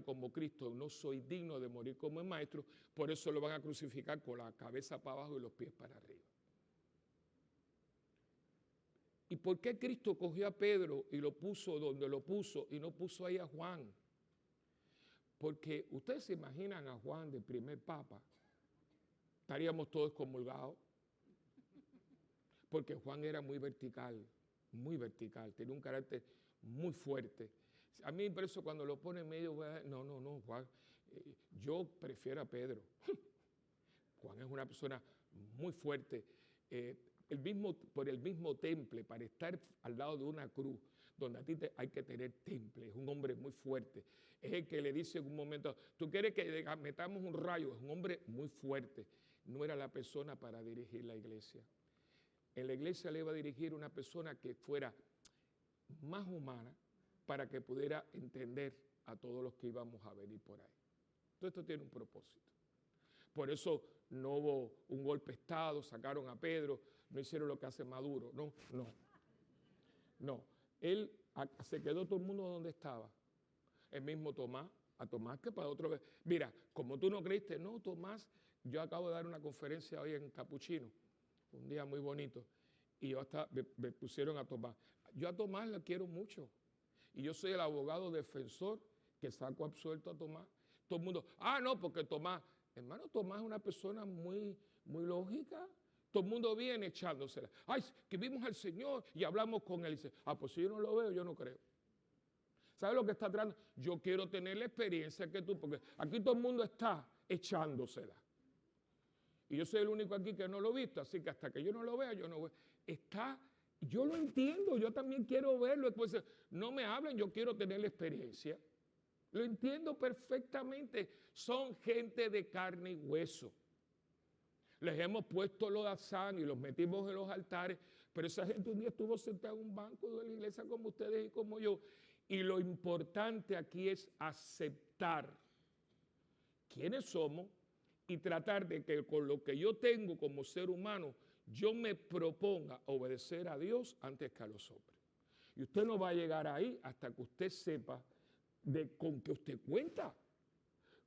como Cristo. No soy digno de morir como el maestro, por eso lo van a crucificar con la cabeza para abajo y los pies para arriba. ¿Y por qué Cristo cogió a Pedro y lo puso donde lo puso y no puso ahí a Juan? Porque ustedes se imaginan a Juan de primer papa, estaríamos todos comulgados. Porque Juan era muy vertical, tenía un carácter muy fuerte. A mí por eso cuando lo pone en medio, no, Juan, yo prefiero a Pedro. Juan es una persona muy fuerte. Por el mismo temple, para estar al lado de una cruz, donde a ti hay que tener temple, es un hombre muy fuerte. Es el que le dice en un momento, tú quieres que metamos un rayo, es un hombre muy fuerte. No era la persona para dirigir la iglesia. En la iglesia le iba a dirigir una persona que fuera más humana para que pudiera entender a todos los que íbamos a venir por ahí. Todo esto tiene un propósito. Por eso no hubo un golpe de Estado, sacaron a Pedro, no hicieron lo que hace Maduro. No. Él se quedó todo el mundo donde estaba. El mismo Tomás A Tomás que para otro. Mira, como tú no creíste, no, Tomás, yo acabo de dar una conferencia hoy en Capuchino, un día muy bonito, y yo hasta me pusieron a Tomás. Yo a Tomás le quiero mucho, y yo soy el abogado defensor que saco absuelto a Tomás. Todo el mundo, no, porque Tomás, hermano, Tomás es una persona muy, muy lógica. Todo el mundo viene echándosela. Ay, que vimos al Señor y hablamos con Él. Y dice, pues si yo no lo veo, yo no creo. ¿Sabes lo que está tratando? Yo quiero tener la experiencia que tú, porque aquí todo el mundo está echándosela. Y yo soy el único aquí que no lo he visto, así que hasta que yo no lo vea, yo no voy. Yo lo entiendo, yo también quiero verlo. Después, no me hablen, yo quiero tener la experiencia. Lo entiendo perfectamente. Son gente de carne y hueso. Les hemos puesto los azán y los metimos en los altares, pero esa gente un día estuvo sentada en un banco de la iglesia como ustedes y como yo. Y lo importante aquí es aceptar quiénes somos y tratar de que con lo que yo tengo como ser humano, yo me proponga obedecer a Dios antes que a los hombres. Y usted no va a llegar ahí hasta que usted sepa con qué usted cuenta.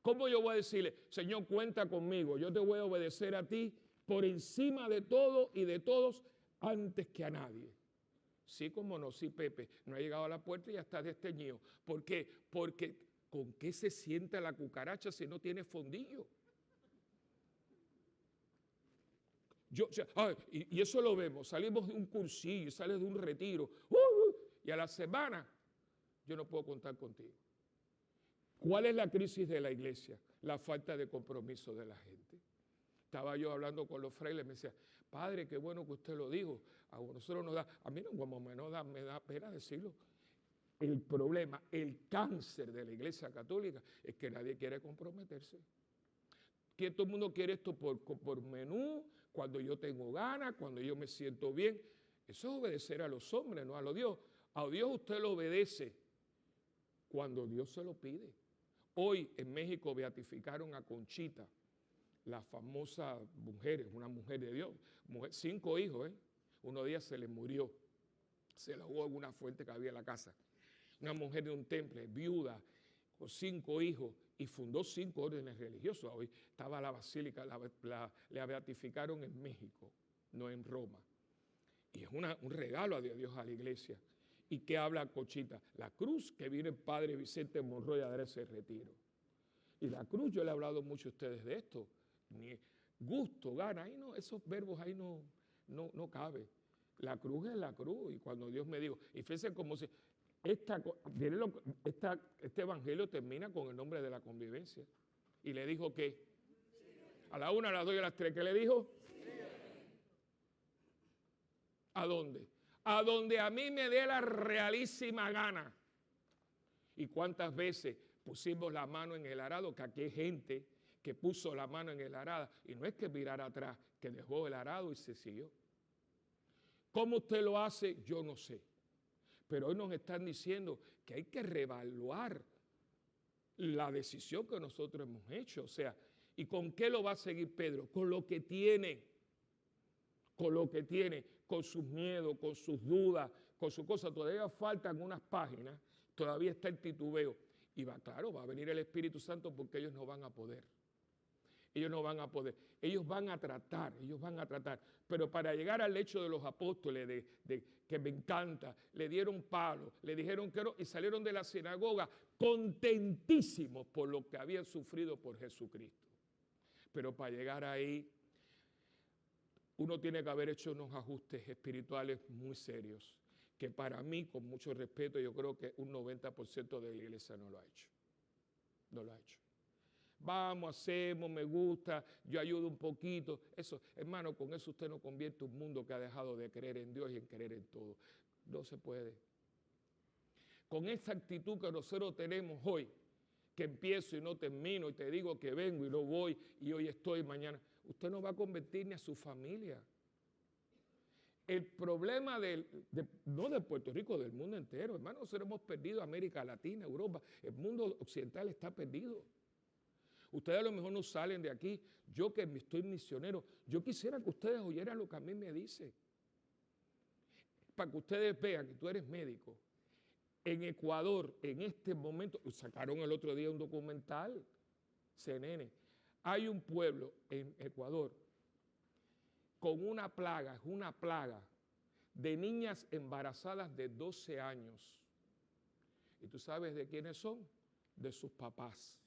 ¿Cómo yo voy a decirle, Señor, cuenta conmigo, yo te voy a obedecer a ti por encima de todo y de todos antes que a nadie? Sí, como no, sí, Pepe, no ha llegado a la puerta y ya está desteñido. ¿Por qué? Porque ¿con qué se sienta la cucaracha si no tiene fondillo? Y eso lo vemos, salimos de un cursillo, sales de un retiro, y a la semana yo no puedo contar contigo. ¿Cuál es la crisis de la iglesia? La falta de compromiso de la gente. Estaba yo hablando con los frailes, me decía, padre, qué bueno que usted lo dijo. A nosotros nos da, a mí no, como me da pena decirlo. El problema, el cáncer de la iglesia católica es que nadie quiere comprometerse. Que todo el mundo quiere esto por menú, cuando yo tengo ganas, cuando yo me siento bien. Eso es obedecer a los hombres, no a los Dios. A Dios usted lo obedece cuando Dios se lo pide. Hoy en México beatificaron a Conchita, la famosa mujer, una mujer de Dios, 5 hijos, uno de ellos se le murió, se la ahogó en una fuente que había en la casa. Una mujer de un temple, viuda, con 5 hijos, y fundó 5 órdenes religiosas. Hoy estaba la basílica, la beatificaron en México, no en Roma. Y es un regalo de Dios a la iglesia. ¿Y qué habla Conchita? La cruz que vino el padre Vicente Monroy a dar ese retiro. Y la cruz, yo le he hablado mucho a ustedes de esto. Ni gusto, gana, ahí no, esos verbos ahí no cabe. La cruz es la cruz. Y cuando Dios me dijo, y fíjense como si este evangelio termina con el nombre de la convivencia. Y le dijo que a la 1, a las 2 y a las 3, ¿qué le dijo? ¿A dónde? A donde a mí me dé la realísima gana. ¿Y cuántas veces pusimos la mano en el arado? Que aquí hay gente que puso la mano en el arado y no es que mirar atrás, que dejó el arado y se siguió. ¿Cómo usted lo hace? Yo no sé. Pero hoy nos están diciendo que hay que reevaluar la decisión que nosotros hemos hecho. O sea, ¿y con qué lo va a seguir Pedro? Con lo que tiene. Con lo que tiene, con sus miedos, con sus dudas, con sus cosas. Todavía faltan unas páginas, todavía está el titubeo. Y va a venir el Espíritu Santo porque ellos no van a poder. Ellos no van a poder. Ellos van a tratar. Pero para llegar al hecho de los apóstoles, que me encanta, le dieron palo, le dijeron que no, y salieron de la sinagoga contentísimos por lo que habían sufrido por Jesucristo. Pero para llegar ahí, uno tiene que haber hecho unos ajustes espirituales muy serios, que para mí, con mucho respeto, yo creo que un 90% de la iglesia no lo ha hecho. No lo ha hecho. Vamos, hacemos, me gusta, yo ayudo un poquito. Eso, hermano, con eso usted no convierte un mundo que ha dejado de creer en Dios y en creer en todo. No se puede. Con esa actitud que nosotros tenemos hoy, que empiezo y no termino, y te digo que vengo y no voy, y hoy estoy, mañana, usted no va a convertir ni a su familia. El problema no de Puerto Rico, del mundo entero, hermano, nosotros hemos perdido América Latina, Europa, el mundo occidental está perdido. Ustedes a lo mejor no salen de aquí, yo que estoy misionero, yo quisiera que ustedes oyeran lo que a mí me dice, para que ustedes vean que tú eres médico. En Ecuador, en este momento, sacaron el otro día un documental, CNN, hay un pueblo en Ecuador con una plaga de niñas embarazadas de 12 años. ¿Y tú sabes de quiénes son? De sus papás.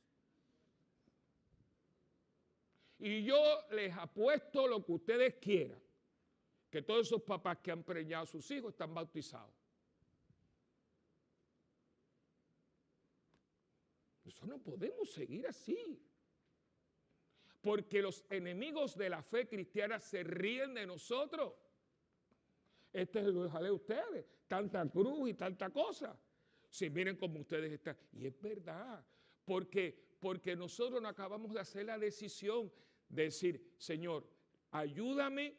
Y yo les apuesto lo que ustedes quieran, que todos esos papás que han preñado a sus hijos están bautizados. Nosotros no podemos seguir así, porque los enemigos de la fe cristiana se ríen de nosotros. Este es el de ustedes, tanta cruz y tanta cosa. Si miren como ustedes están. Y es verdad, porque nosotros no acabamos de hacer la decisión de decir, Señor, ayúdame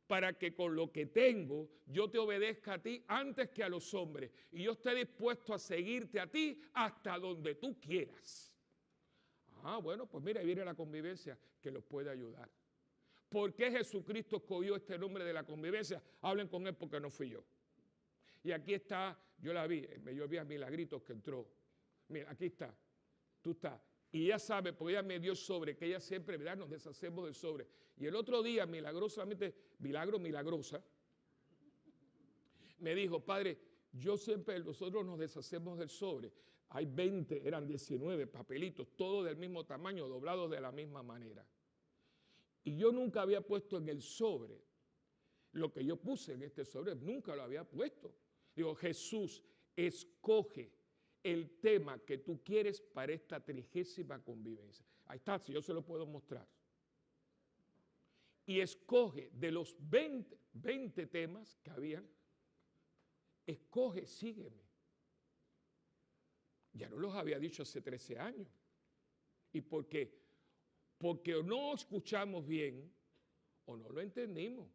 para que con lo que tengo yo te obedezca a ti antes que a los hombres. Y yo esté dispuesto a seguirte a ti hasta donde tú quieras. Ah, bueno, pues mira, ahí viene la convivencia que los puede ayudar. ¿Por qué Jesucristo escogió este nombre de la convivencia? Hablen con él porque no fui yo. Y aquí está, yo la vi, yo vi a Milagritos que entró. Mira, aquí está, tú estás. Y ella sabe, porque ella me dio el sobre, que ella siempre, ¿verdad? Nos deshacemos del sobre. Y el otro día, milagrosa, me dijo, padre, nosotros nos deshacemos del sobre. Hay 20, eran 19 papelitos, todos del mismo tamaño, doblados de la misma manera. Y yo nunca había puesto en el sobre lo que yo puse en este sobre, nunca lo había puesto. Digo, Jesús, escoge el tema que tú quieres para esta 30ª convivencia. Ahí está, si yo se lo puedo mostrar. Y escoge de los 20 temas que habían, escoge, sígueme. Ya no los había dicho hace 13 años. ¿Y por qué? Porque o no escuchamos bien, o no lo entendimos,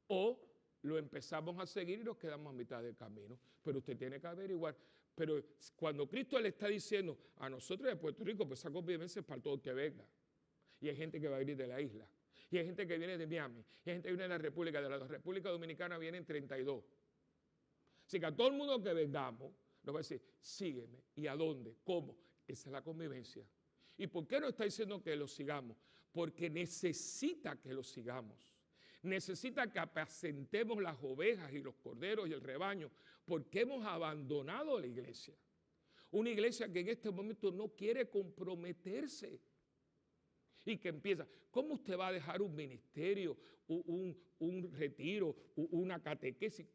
o lo empezamos a seguir y nos quedamos a mitad del camino. Pero usted tiene que averiguar. Pero cuando Cristo le está diciendo a nosotros de Puerto Rico, pues esa convivencia es para todo el que venga. Y hay gente que va a venir de la isla. Y hay gente que viene de Miami. Y hay gente que viene de la República Dominicana vienen 32. Así que a todo el mundo que vengamos, nos va a decir, sígueme. ¿Y a dónde? ¿Cómo? Esa es la convivencia. ¿Y por qué nos está diciendo que lo sigamos? Porque necesita que lo sigamos. Necesita que apacentemos las ovejas y los corderos y el rebaño, porque hemos abandonado la iglesia. Una iglesia que en este momento no quiere comprometerse y que empieza. ¿Cómo usted va a dejar un ministerio, un retiro, una catequesis,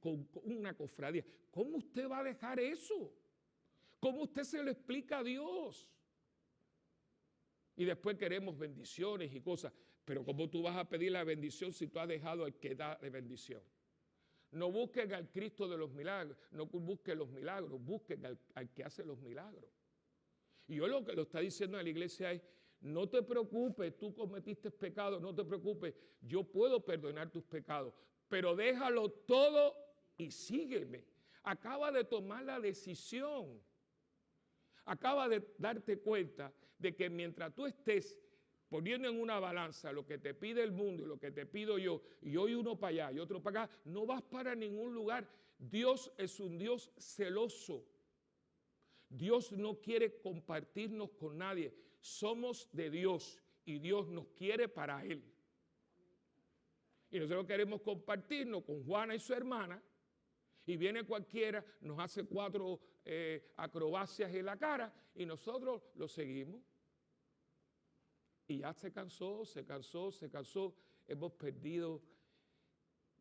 una cofradía? ¿Cómo usted va a dejar eso? ¿Cómo usted se lo explica a Dios? Y después queremos bendiciones y cosas. Pero ¿cómo tú vas a pedir la bendición si tú has dejado al que da de bendición? No busquen al Cristo de los milagros, no busquen los milagros, busquen al que hace los milagros. Y yo lo que lo está diciendo en la iglesia es, no te preocupes, tú cometiste pecado, no te preocupes, yo puedo perdonar tus pecados, pero déjalo todo y sígueme. Acaba de tomar la decisión. Acaba de darte cuenta de que mientras tú estés poniendo en una balanza lo que te pide el mundo y lo que te pido yo, y hoy uno para allá y otro para acá, no vas para ningún lugar. Dios es un Dios celoso. Dios no quiere compartirnos con nadie. Somos de Dios y Dios nos quiere para Él. Y nosotros queremos compartirnos con Juana y su hermana, y viene cualquiera, nos hace 4 acrobacias en la cara y nosotros lo seguimos. Y ya se cansó. Hemos perdido.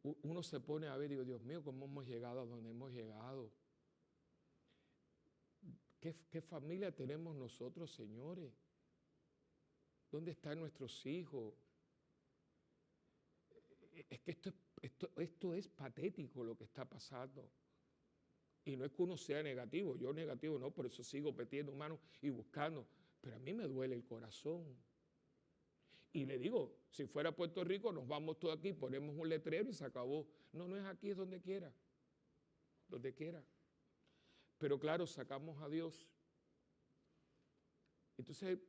Uno se pone a ver y digo, Dios mío, ¿cómo hemos llegado a donde hemos llegado? ¿Qué familia tenemos nosotros, señores? ¿Dónde están nuestros hijos? Es que esto es patético lo que está pasando. Y no es que uno sea negativo, yo negativo no, por eso sigo metiendo manos y buscando. Pero a mí me duele el corazón. Y le digo, si fuera Puerto Rico, nos vamos todos aquí, ponemos un letrero y se acabó. No, no es aquí, es donde quiera. Donde quiera. Pero claro, sacamos a Dios. Entonces,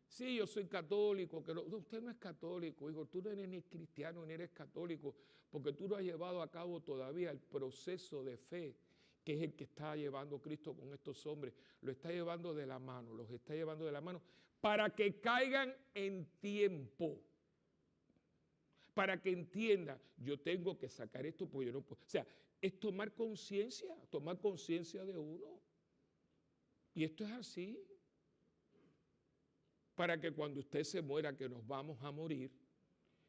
sí, yo soy católico, que no, usted no es católico, hijo, tú no eres ni cristiano ni eres católico, porque tú no has llevado a cabo todavía el proceso de fe que es el que está llevando Cristo con estos hombres, lo está llevando de la mano, los está llevando de la mano para que caigan en tiempo. Para que entiendan, yo tengo que sacar esto porque yo no puedo. O sea, es tomar conciencia de uno. Y esto es así. Para que cuando usted se muera, que nos vamos a morir,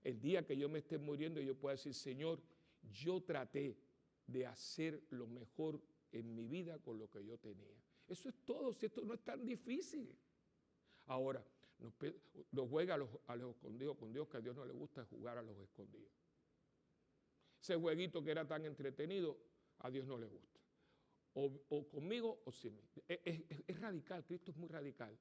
el día que yo me esté muriendo, yo pueda decir, Señor, yo traté de hacer lo mejor en mi vida con lo que yo tenía. Eso es todo, si esto no es tan difícil. Ahora, nos juega a los escondidos con Dios, que a Dios no le gusta jugar a los escondidos. Ese jueguito que era tan entretenido, a Dios no le gusta. O conmigo o sin mí. Es radical, Cristo es muy radical.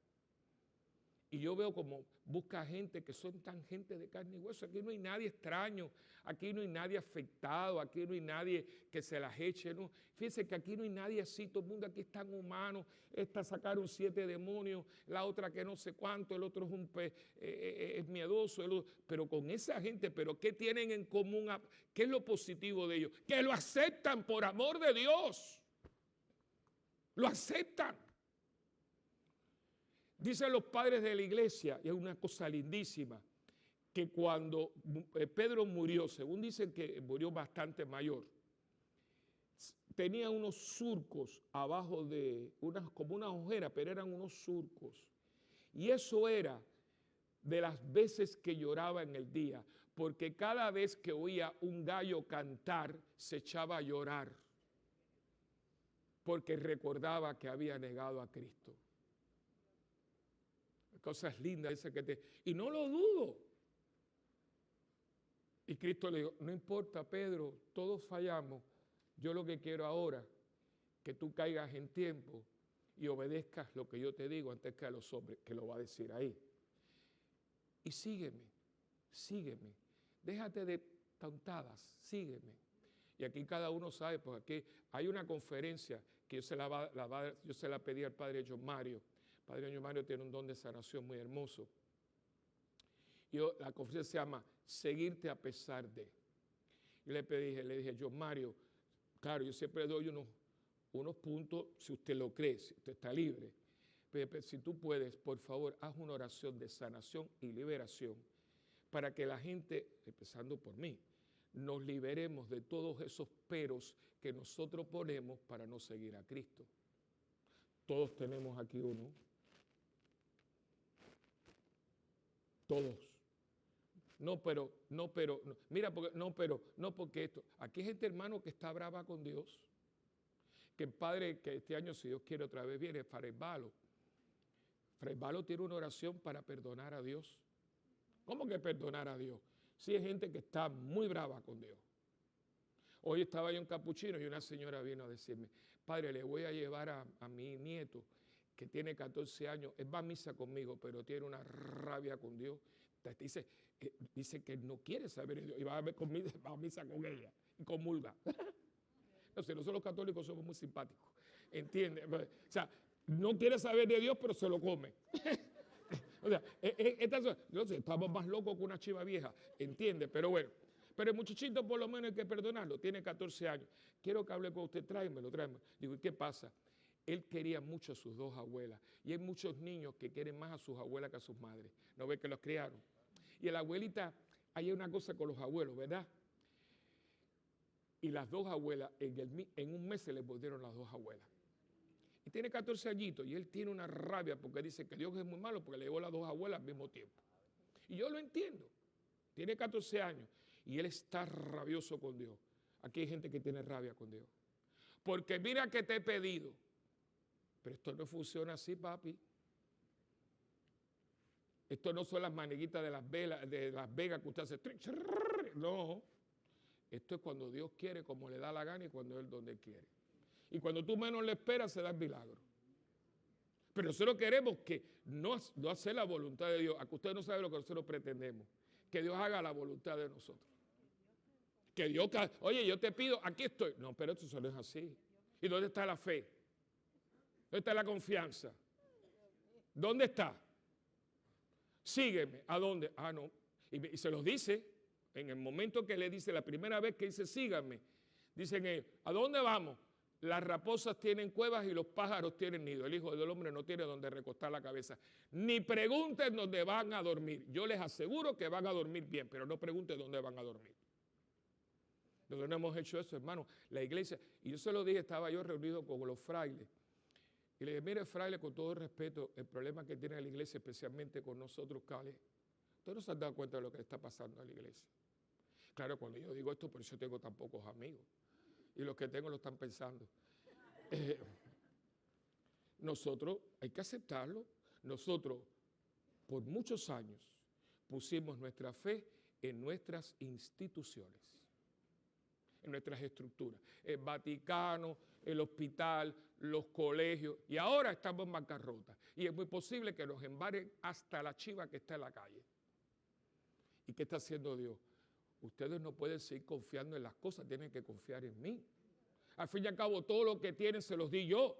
Y yo veo como busca gente que son tan gente de carne y hueso. Aquí no hay nadie extraño, aquí no hay nadie afectado, aquí no hay nadie que se las eche. No. Fíjense que aquí no hay nadie así, todo el mundo aquí es tan humano. Esta sacaron 7 demonios, la otra que no sé cuánto, el otro es es miedoso. Pero con esa gente, ¿pero qué tienen en común? ¿Qué es lo positivo de ellos? Que lo aceptan por amor de Dios. Lo aceptan. Dicen los padres de la iglesia, y es una cosa lindísima, que cuando Pedro murió, según dicen que murió bastante mayor, tenía unos surcos abajo de, como una ojera, pero eran unos surcos. Y eso era de las veces que lloraba en el día, porque cada vez que oía un gallo cantar, se echaba a llorar, porque recordaba que había negado a Cristo. Cosas lindas esas que y no lo dudo. Y Cristo le dijo, no importa, Pedro, todos fallamos. Yo lo que quiero ahora, que tú caigas en tiempo y obedezcas lo que yo te digo antes que a los hombres, que lo va a decir ahí. Y sígueme, sígueme. Déjate de tontadas, sígueme. Y aquí cada uno sabe, pues aquí hay una conferencia que yo se la pedí al padre John Mario. Padre John Mario tiene un don de sanación muy hermoso. La conferencia se llama Seguirte a pesar de. Y le dije, John Mario, claro, yo siempre doy unos puntos, si usted lo cree, si usted está libre. Pero si tú puedes, por favor, haz una oración de sanación y liberación para que la gente, empezando por mí, nos liberemos de todos esos peros que nosotros ponemos para no seguir a Cristo. Todos tenemos aquí uno. Todos. Porque esto. Aquí hay gente, hermano, que está brava con Dios. Que el padre, que este año, si Dios quiere, otra vez viene, Fray Balo. Fray Balo tiene una oración para perdonar a Dios. ¿Cómo que perdonar a Dios? Sí, hay gente que está muy brava con Dios. Hoy estaba yo en Capuchino y una señora vino a decirme, padre, le voy a llevar a mi nieto que tiene 14 años, él va a misa conmigo, pero tiene una rabia con Dios. Dice que no quiere saber de Dios y va a misa con ella y comulga. No sé, nosotros los católicos somos muy simpáticos, ¿entiendes? O sea, no quiere saber de Dios, pero se lo come. O sea, estamos más locos que una chiva vieja, ¿entiendes? Pero bueno, pero el muchachito por lo menos hay que perdonarlo, tiene 14 años. Quiero que hable con usted, tráemelo. Digo, ¿y qué pasa? Él quería mucho a sus 2 abuelas y hay muchos niños que quieren más a sus abuelas que a sus madres. ¿No ve que los criaron? Y a la abuelita, hay una cosa con los abuelos, ¿verdad? Y las 2 abuelas, en un mes se les volvieron las 2 abuelas. Y tiene 14 añitos y él tiene una rabia porque dice que Dios es muy malo porque le llevó las 2 abuelas al mismo tiempo. Y yo lo entiendo. Tiene 14 años y él está rabioso con Dios. Aquí hay gente que tiene rabia con Dios. Porque mira que te he pedido. Pero esto no funciona así, papi. Esto no son las maniguitas de Las Vegas que usted hace. No. Esto es cuando Dios quiere, como le da la gana y cuando Él donde quiere. Y cuando tú menos le esperas, se da el milagro. Pero nosotros queremos que no hacer la voluntad de Dios. Aquí usted no sabe lo que nosotros pretendemos. Que Dios haga la voluntad de nosotros. Que Dios, oye, yo te pido, aquí estoy. No, pero eso no es así. ¿Y dónde está la fe? ¿Dónde está la confianza? ¿Dónde está? Sígueme. ¿A dónde? Ah, no. Y se los dice en el momento que le dice, la primera vez que dice síganme, dicen ellos, ¿a dónde vamos? Las raposas tienen cuevas y los pájaros tienen nido. El Hijo del Hombre no tiene donde recostar la cabeza. Ni pregunten dónde van a dormir. Yo les aseguro que van a dormir bien, pero no pregunten dónde van a dormir. Nosotros no hemos hecho eso, hermano. La iglesia, y yo se lo dije, estaba yo reunido con los frailes. Y le dije, mire, fraile, con todo respeto, el problema que tiene la iglesia, especialmente con nosotros, Cali, ustedes no se han dado cuenta de lo que está pasando en la iglesia. Claro, cuando yo digo esto, por eso tengo tan pocos amigos. Y los que tengo lo están pensando. Nosotros, hay que aceptarlo, nosotros por muchos años pusimos nuestra fe en nuestras instituciones, en nuestras estructuras, el Vaticano, el hospital, los colegios, y ahora estamos en bancarrota. Y es muy posible que nos embarguen hasta la chiva que está en la calle. ¿Y qué está haciendo Dios? Ustedes no pueden seguir confiando en las cosas, tienen que confiar en mí. Al fin y al cabo, todo lo que tienen se los di yo.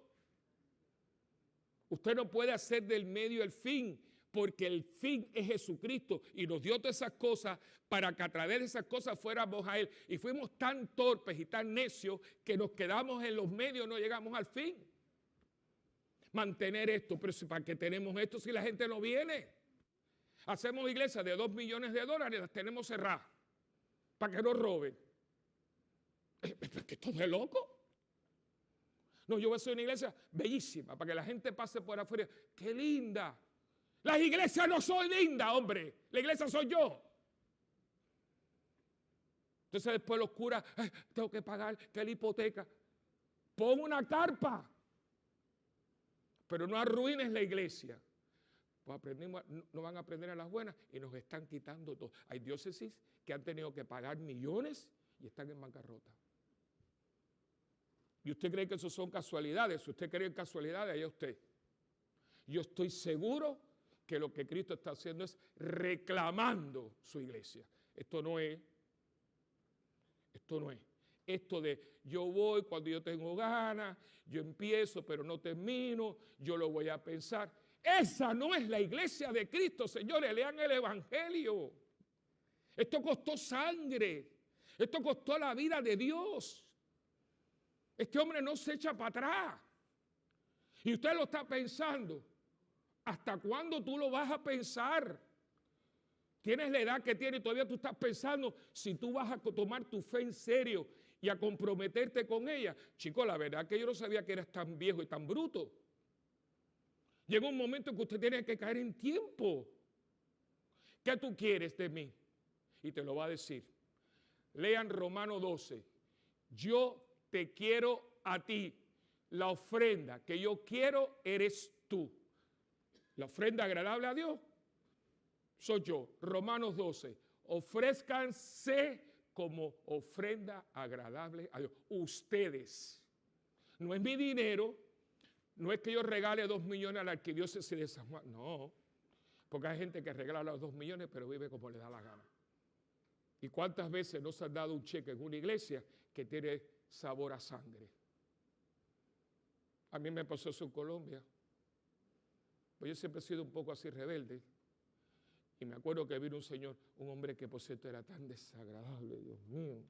Usted no puede hacer del medio el fin, porque el fin es Jesucristo y nos dio todas esas cosas para que a través de esas cosas fuéramos a Él. Y fuimos tan torpes y tan necios que nos quedamos en los medios y no llegamos al fin. Mantener esto, pero ¿para qué tenemos esto si la gente no viene? Hacemos iglesias de $2 millones, las tenemos cerradas para que no roben. ¿Que esto es de loco? No, yo voy a hacer una iglesia bellísima para que la gente pase por afuera. ¡Qué linda! Las iglesias no son lindas, hombre. La iglesia soy yo. Entonces después los curas, tengo que pagar que la hipoteca. Pon una carpa. Pero no arruines la iglesia. Pues aprendimos, no van a aprender a las buenas y nos están quitando todo. Hay diócesis que han tenido que pagar millones y están en bancarrota. ¿Y usted cree que eso son casualidades? Si usted cree en casualidades, allá usted. Yo estoy seguro que lo que Cristo está haciendo es reclamando su iglesia. Esto no es. Esto de yo voy cuando yo tengo ganas, yo empiezo pero no termino, yo lo voy a pensar. Esa no es la iglesia de Cristo, señores, lean el Evangelio. Esto costó sangre, esto costó la vida de Dios. Este hombre no se echa para atrás. Y usted lo está pensando. ¿Hasta cuándo tú lo vas a pensar? Tienes la edad que tienes y todavía tú estás pensando si tú vas a tomar tu fe en serio y a comprometerte con ella. Chico, la verdad que yo no sabía que eras tan viejo y tan bruto. Llega un momento que usted tiene que caer en tiempo. ¿Qué tú quieres de mí? Y te lo va a decir. Lean Romano 12. Yo te quiero a ti. La ofrenda que yo quiero eres tú. La ofrenda agradable a Dios soy yo. Romanos 12. Ofrézcanse como ofrenda agradable a Dios. Ustedes. No es mi dinero. No es que yo regale 2 millones a la arquidiócesis de San Juan. No. Porque hay gente que regala los 2 millones pero vive como le da la gana. ¿Y cuántas veces nos han dado un cheque en una iglesia que tiene sabor a sangre? A mí me pasó eso en Colombia. Pues yo siempre he sido un poco así rebelde. Y me acuerdo que vino un señor, un hombre que por cierto era tan desagradable, Dios mío.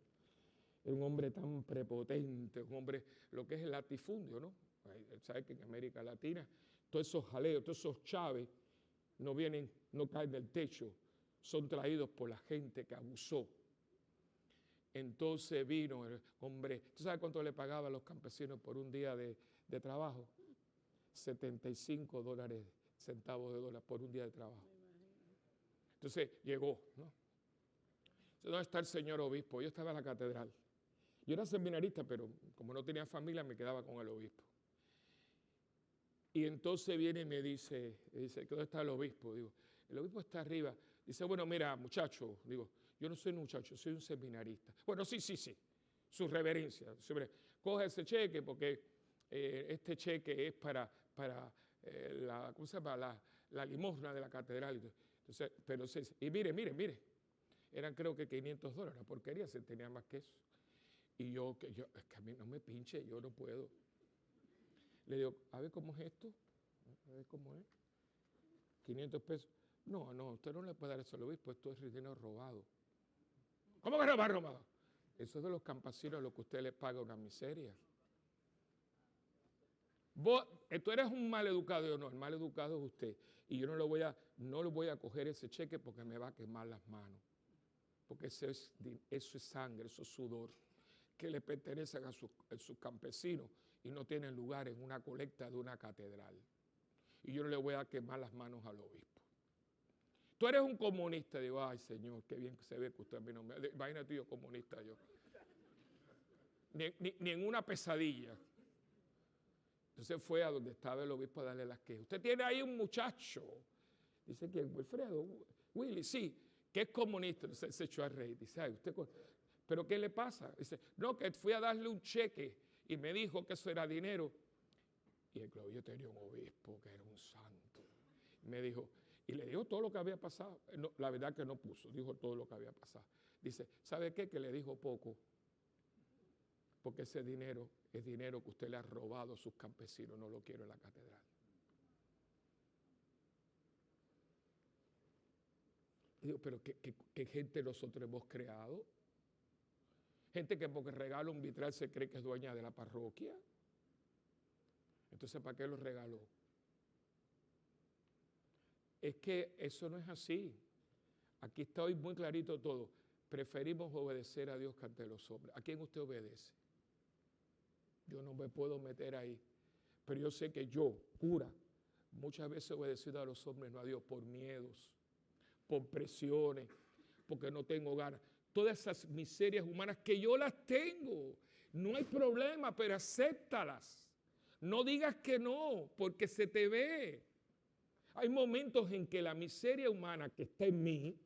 Era un hombre tan prepotente, un hombre, lo que es el latifundio, ¿no? ¿Sabes que en América Latina todos esos jaleos, todos esos chaves no vienen, no caen del techo, son traídos por la gente que abusó? Entonces vino el hombre, ¿tú sabes cuánto le pagaban a los campesinos por un día de trabajo? $75 centavos de dólar por un día de trabajo. Entonces llegó, ¿no? ¿Dónde está el señor obispo? Yo estaba en la catedral. Yo era seminarista, pero como no tenía familia me quedaba con el obispo. Y entonces viene y me dice, ¿dónde está el obispo? Digo, el obispo está arriba. Dice, bueno, mira, muchacho, digo, yo no soy un muchacho, soy un seminarista. Bueno, sí, su reverencia. Coge ese cheque porque este cheque es para la, ¿cómo se llama? La limosna de la catedral. Entonces, pero y mire, eran creo que $500, la porquería se tenía más que eso. Y yo, es que a mí no me pinche, yo no puedo. Le digo, a ver cómo es esto, a ver cómo es, 500 pesos. No, usted no le puede dar eso al obispo, esto es dinero robado. ¿Cómo que robado? Eso es de los campesinos, lo que usted le paga una miseria. Tú eres un maleducado. Yo no, el maleducado es usted. Y yo no le voy a coger ese cheque porque me va a quemar las manos. Porque eso es sangre, eso es sudor, que le pertenecen a sus campesinos y no tienen lugar en una colecta de una catedral. Y yo no le voy a quemar las manos al obispo. Tú eres un comunista. Digo, ay, Señor, qué bien que se ve que usted a mí no me... Imagínate yo, comunista yo. Ni en una pesadilla. Entonces fue a donde estaba el obispo a darle las quejas. Usted tiene ahí un muchacho. Dice que Wilfredo, Willy, sí, que es comunista. Entonces se echó a reír. Dice, ay, usted... ¿Pero qué le pasa? Dice, no, que fui a darle un cheque y me dijo que eso era dinero. Y yo tenía un obispo que era un santo. Me dijo, y le dijo todo lo que había pasado. No, la verdad que no puso, dijo todo lo que había pasado. Dice, ¿sabe qué? Que le dijo poco. Porque ese dinero es dinero que usted le ha robado a sus campesinos, no lo quiero en la catedral. Y digo, pero ¿qué gente nosotros hemos creado? Gente que porque regala un vitral se cree que es dueña de la parroquia. Entonces, ¿para qué lo regaló? Es que eso no es así. Aquí está hoy muy clarito todo. Preferimos obedecer a Dios que ante los hombres. ¿A quién usted obedece? Yo no me puedo meter ahí. Pero yo sé que yo, cura, muchas veces he obedecido a los hombres, no a Dios, por miedos, por presiones, porque no tengo ganas. Todas esas miserias humanas que yo las tengo. No hay problema, pero acéptalas. No digas que no, porque se te ve. Hay momentos en que la miseria humana que está en mí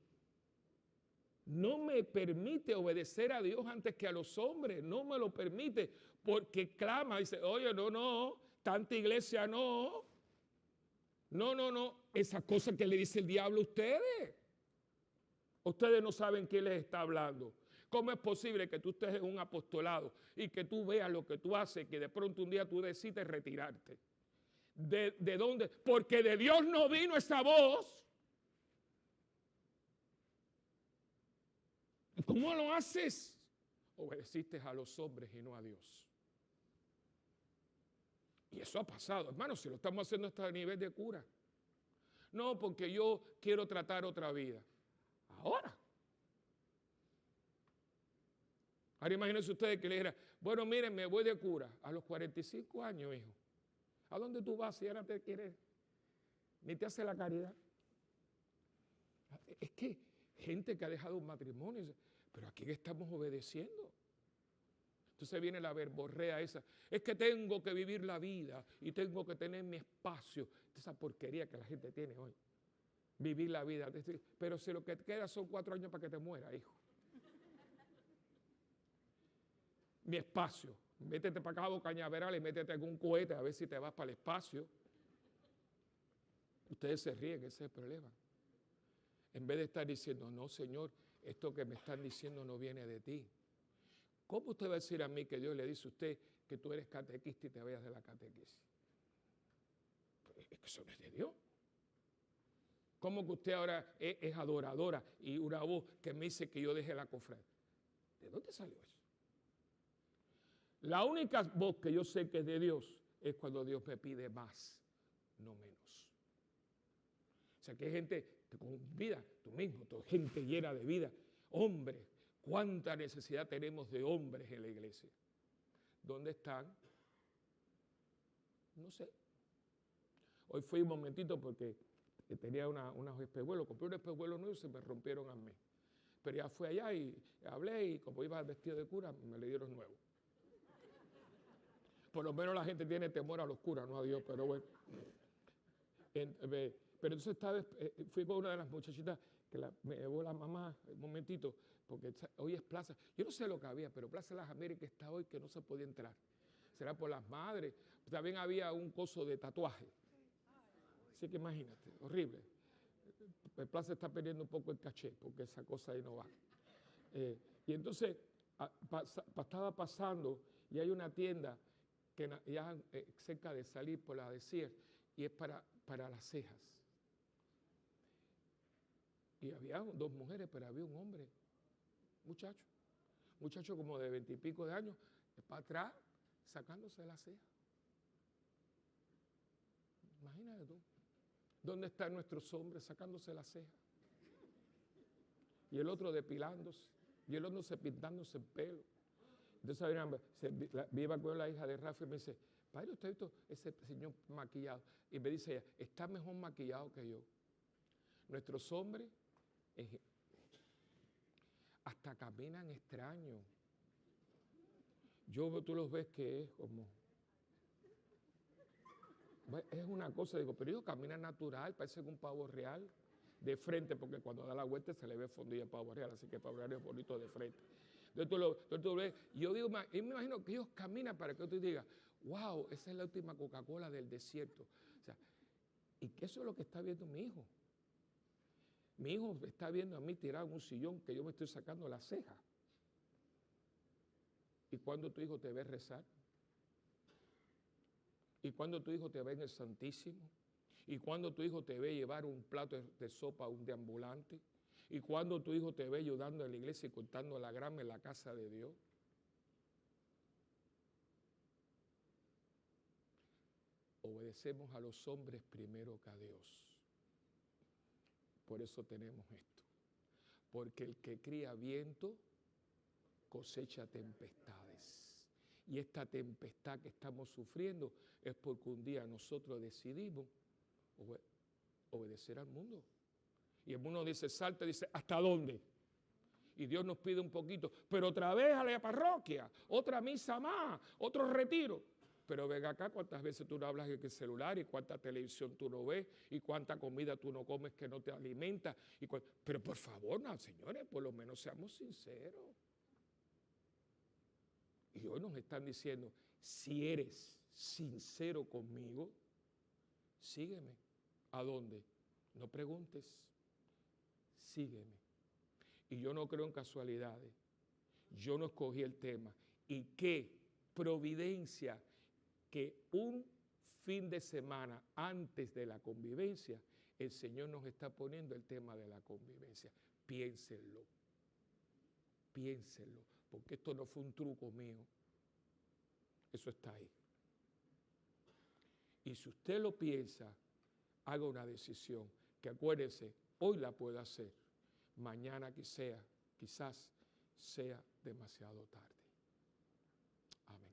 no me permite obedecer a Dios antes que a los hombres. No me lo permite porque clama, dice, oye, no, tanta iglesia no. No. Esa cosa que le dice el diablo a ustedes. Ustedes no saben quién les está hablando. ¿Cómo es posible que tú estés en un apostolado y que tú veas lo que tú haces, que de pronto un día tú decides retirarte? ¿De dónde? Porque de Dios no vino esa voz. ¿Cómo lo haces? Obedeciste a los hombres y no a Dios. Y eso ha pasado, hermanos, si lo estamos haciendo hasta a nivel de cura. No, porque yo quiero tratar otra vida. Ahora imagínense ustedes que le dijera, bueno, miren, me voy de cura a los 45 años, hijo. ¿A dónde tú vas si ahora te quieres? Ni te hace la caridad. Es que gente que ha dejado un matrimonio, pero ¿a quién estamos obedeciendo? Entonces viene la verborrea esa, es que tengo que vivir la vida y tengo que tener mi espacio. Esa porquería que la gente tiene hoy. Vivir la vida. Pero si lo que te queda son 4 años para que te muera, hijo. Mi espacio. Métete para Cabo Cañaveral y métete en un cohete a ver si te vas para el espacio. Ustedes se ríen, ese es el problema. En vez de estar diciendo, no, Señor, esto que me están diciendo no viene de ti. ¿Cómo usted va a decir a mí que Dios le dice a usted que tú eres catequista y te vayas de la catequesis? Pues es que eso no es de Dios. ¿Cómo que usted ahora es adoradora y una voz que me dice que yo deje la cofradía? ¿De dónde salió eso? La única voz que yo sé que es de Dios es cuando Dios me pide más, no menos. O sea, que hay gente que con vida, tú mismo, gente llena de vida. Hombres, cuánta necesidad tenemos de hombres en la iglesia. ¿Dónde están? No sé. Hoy fui un momentito porque tenía unos espejuelos, compré un espejuelo nuevo y se me rompieron a mí. Pero ya fui allá y hablé y como iba vestido de cura, me le dieron nuevo. Por lo menos la gente tiene temor a los curas, no a Dios, pero bueno. Pero entonces esta vez fui con una de las muchachitas que me llevó la mamá un momentito, porque hoy es plaza. Yo no sé lo que había, pero Plaza de las Américas está hoy que no se podía entrar. Será por las madres. También había un coso de tatuaje. Así que imagínate, horrible. El Plaza está perdiendo un poco el caché, porque esa cosa ahí no va. Y entonces estaba pasando y hay una tienda que ya cerca de salir por la Desir y es para las cejas. Y había 2 mujeres, pero había un hombre, muchacho como de 20 y pico de años, para atrás, sacándose la ceja. Imagínate tú. ¿Dónde están nuestros hombres sacándose la ceja? Y el otro depilándose. Y el otro pintándose el pelo. Entonces viva con la hija de Rafa y me dice, padre, ¿usted ha visto ese señor maquillado? Y me dice ella, está mejor maquillado que yo. Nuestros hombres hasta caminan extraño. Tú los ves que es como... Es una cosa, digo, pero ellos caminan natural, parece un pavo real, de frente, porque cuando da la vuelta se le ve fondilla el pavo real, así que el pavo real es bonito de frente. Entonces tú lo ves, yo digo, me imagino que ellos caminan para que tú digas, wow, esa es la última Coca-Cola del desierto. O sea, y que eso es lo que está viendo mi hijo. Mi hijo está viendo a mí tirado en un sillón que yo me estoy sacando la ceja. ¿Y cuándo tu hijo te ve rezar? ¿Y cuándo tu hijo te ve en el Santísimo? ¿Y cuándo tu hijo te ve llevar un plato de sopa a un deambulante? ¿Y cuándo tu hijo te ve ayudando en la iglesia y cortando la grama en la casa de Dios? Obedecemos a los hombres primero que a Dios. Por eso tenemos esto. Porque el que cría viento cosecha tempestades. Y esta tempestad que estamos sufriendo es porque un día nosotros decidimos obedecer al mundo. Y el mundo dice, salta, dice, ¿hasta dónde? Y Dios nos pide un poquito, pero otra vez a la parroquia, otra misa más, otro retiro. Pero ven acá, ¿cuántas veces tú no hablas en el celular y cuánta televisión tú no ves y cuánta comida tú no comes que no te alimenta? Pero por favor, no, señores, por lo menos seamos sinceros. Y hoy nos están diciendo, si eres sincero conmigo, sígueme. ¿A dónde? No preguntes, sígueme. Y yo no creo en casualidades. Yo no escogí el tema. Y qué providencia que un fin de semana antes de la convivencia, el Señor nos está poniendo el tema de la convivencia. Piénsenlo. Piénsenlo, porque esto no fue un truco mío. Eso está ahí. Y si usted lo piensa, haga una decisión, que acuérdese, hoy la puedo hacer, mañana quizás sea demasiado tarde. Amén.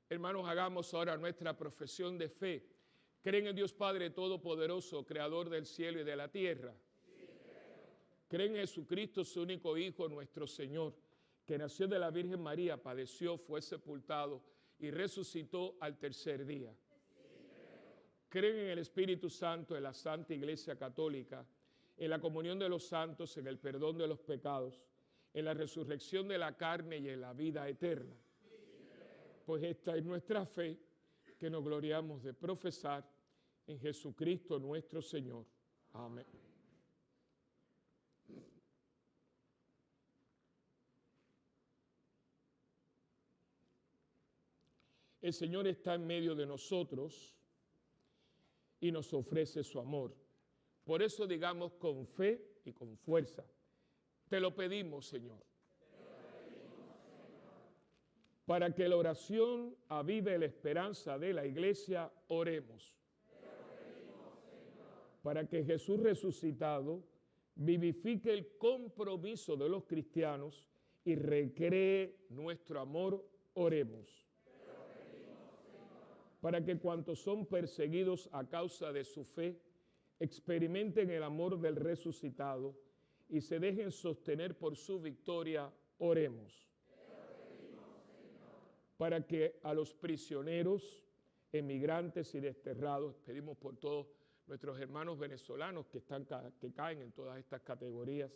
Hermanos, hagamos ahora nuestra profesión de fe. ¿Creen en Dios Padre Todopoderoso, Creador del cielo y de la tierra? Sí, creo. ¿Creen en Jesucristo, su único Hijo, nuestro Señor, que nació de la Virgen María, padeció, fue sepultado y resucitó al tercer día? Sí, creen en el Espíritu Santo, en la Santa Iglesia Católica, en la comunión de los santos, en el perdón de los pecados, en la resurrección de la carne y en la vida eterna. Sí, pues esta es nuestra fe, que nos gloriamos de profesar en Jesucristo nuestro Señor. Amén. El Señor está en medio de nosotros y nos ofrece su amor. Por eso digamos con fe y con fuerza, te lo pedimos, Señor. Para que la oración avive la esperanza de la iglesia, oremos. Para que Jesús resucitado vivifique el compromiso de los cristianos y recree nuestro amor, oremos. Para que cuantos son perseguidos a causa de su fe, experimenten el amor del resucitado y se dejen sostener por su victoria, oremos. Para que a los prisioneros, emigrantes y desterrados, pedimos por todos nuestros hermanos venezolanos que caen en todas estas categorías,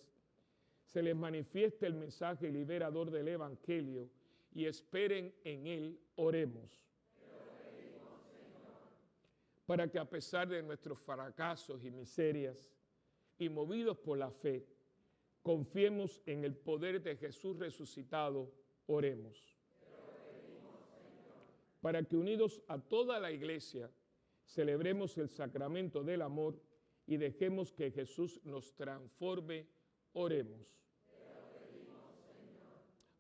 se les manifieste el mensaje liberador del Evangelio y esperen en él, oremos. Para que a pesar de nuestros fracasos y miserias, y movidos por la fe, confiemos en el poder de Jesús resucitado, oremos. Para que unidos a toda la iglesia, celebremos el sacramento del amor y dejemos que Jesús nos transforme, oremos.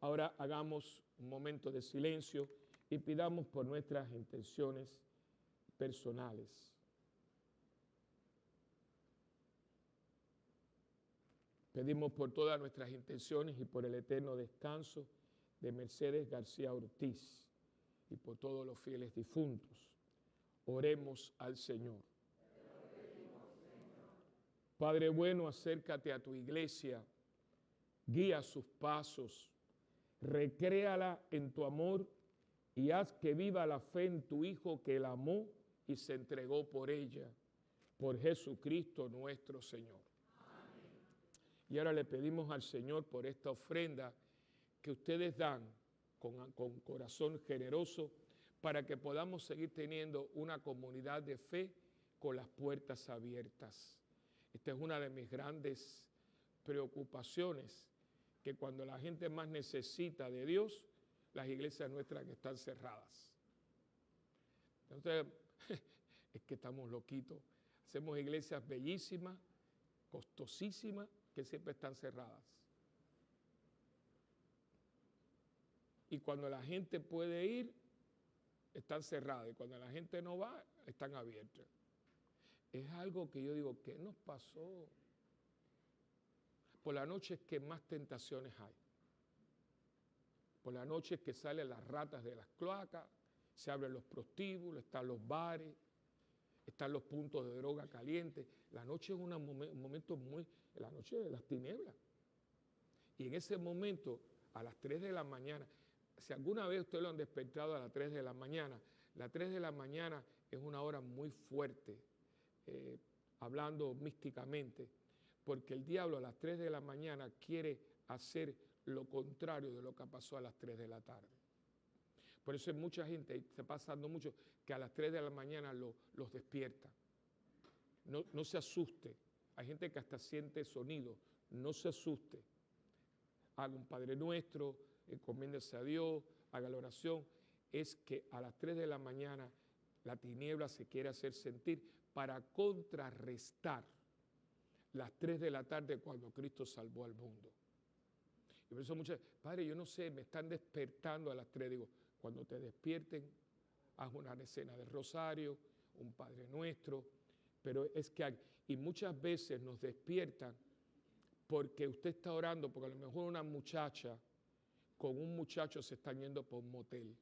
Ahora hagamos un momento de silencio y pidamos por nuestras intenciones personales. Pedimos por todas nuestras intenciones y por el eterno descanso de Mercedes García Ortiz y por todos los fieles difuntos. Oremos al Señor. Padre bueno, acércate a tu iglesia, guía sus pasos, recréala en tu amor y haz que viva la fe en tu Hijo que la amó y se entregó por ella, por Jesucristo nuestro Señor. Amén. Y ahora le pedimos al Señor por esta ofrenda que ustedes dan con corazón generoso para que podamos seguir teniendo una comunidad de fe con las puertas abiertas. Esta es una de mis grandes preocupaciones, que cuando la gente más necesita de Dios, las iglesias nuestras que están cerradas. Entonces, es que estamos loquitos. Hacemos iglesias bellísimas, costosísimas, que siempre están cerradas. Y cuando la gente puede ir, están cerradas. Y cuando la gente no va, están abiertas. Es algo que yo digo, ¿qué nos pasó? Por la noche es que más tentaciones hay. Por la noche es que salen las ratas de las cloacas, se abren los prostíbulos, están los bares, están los puntos de droga calientes. La noche es un momento la noche de las tinieblas. Y en ese momento, a las 3 de la mañana, si alguna vez ustedes lo han despertado a las 3 de la mañana, las 3 de la mañana es una hora muy fuerte, hablando místicamente, porque el diablo a las 3 de la mañana quiere hacer lo contrario de lo que pasó a las 3 de la tarde. Por eso hay mucha gente, está pasando mucho, que a las 3 de la mañana los despierta. No se asuste. Hay gente que hasta siente sonido. No se asuste. Haga un Padre Nuestro, encomiéndese a Dios, haga la oración. Es que a las 3 de la mañana la tiniebla se quiere hacer sentir para contrarrestar las 3 de la tarde cuando Cristo salvó al mundo. Y por eso muchas veces, Padre, yo no sé, me están despertando a las 3. Digo, cuando te despierten, haz una escena del rosario, un Padre Nuestro, pero es que, y muchas veces nos despiertan porque usted está orando, porque a lo mejor una muchacha con un muchacho se están yendo por un motel.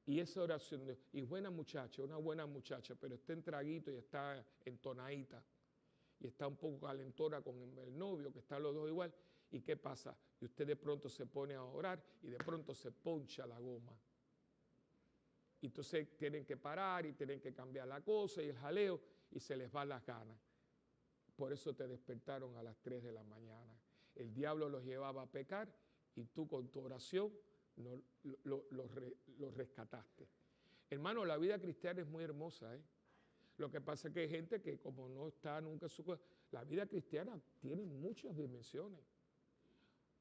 Y esa oración, y buena muchacha, una buena muchacha, pero está en traguito y está entonadita. Y está un poco calentona con el novio, que están los dos igual. ¿Y qué pasa? Y usted de pronto se pone a orar y de pronto se poncha la goma. Y entonces tienen que parar y tienen que cambiar la cosa y el jaleo y se les van las ganas. Por eso te despertaron a las 3 de la mañana. El diablo los llevaba a pecar y tú con tu oración los rescataste. Hermano, la vida cristiana es muy hermosa, ¿eh? Lo que pasa es que hay gente que como no está nunca en su cosa, la vida cristiana tiene muchas dimensiones.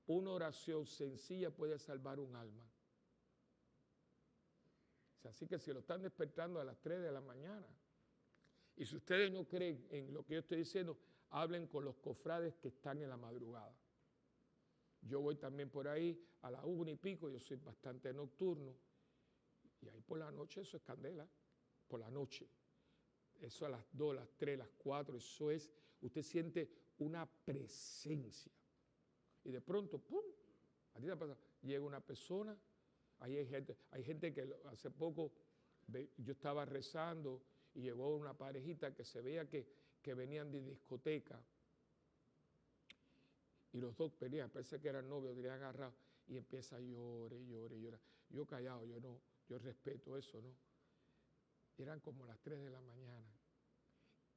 Una oración sencilla puede salvar un alma. Así que si lo están despertando a las 3 de la mañana, y si ustedes no creen en lo que yo estoy diciendo, hablen con los cofrades que están en la madrugada. Yo voy también por ahí a las 1 y pico, yo soy bastante nocturno, y ahí por la noche eso es candela, por la noche. Eso a las 2, las 3, las 4, eso es, usted siente una presencia. Y de pronto, ¡pum! ¿A ti te ha pasado? Llega una persona, ahí hay gente que hace poco, yo estaba rezando y llegó una parejita que se veía que venían de discoteca. Y los dos venían, parece que eran novios, venían agarrados, y empieza a llorar. Yo callado, yo respeto eso, ¿no? Eran como las 3 de la mañana.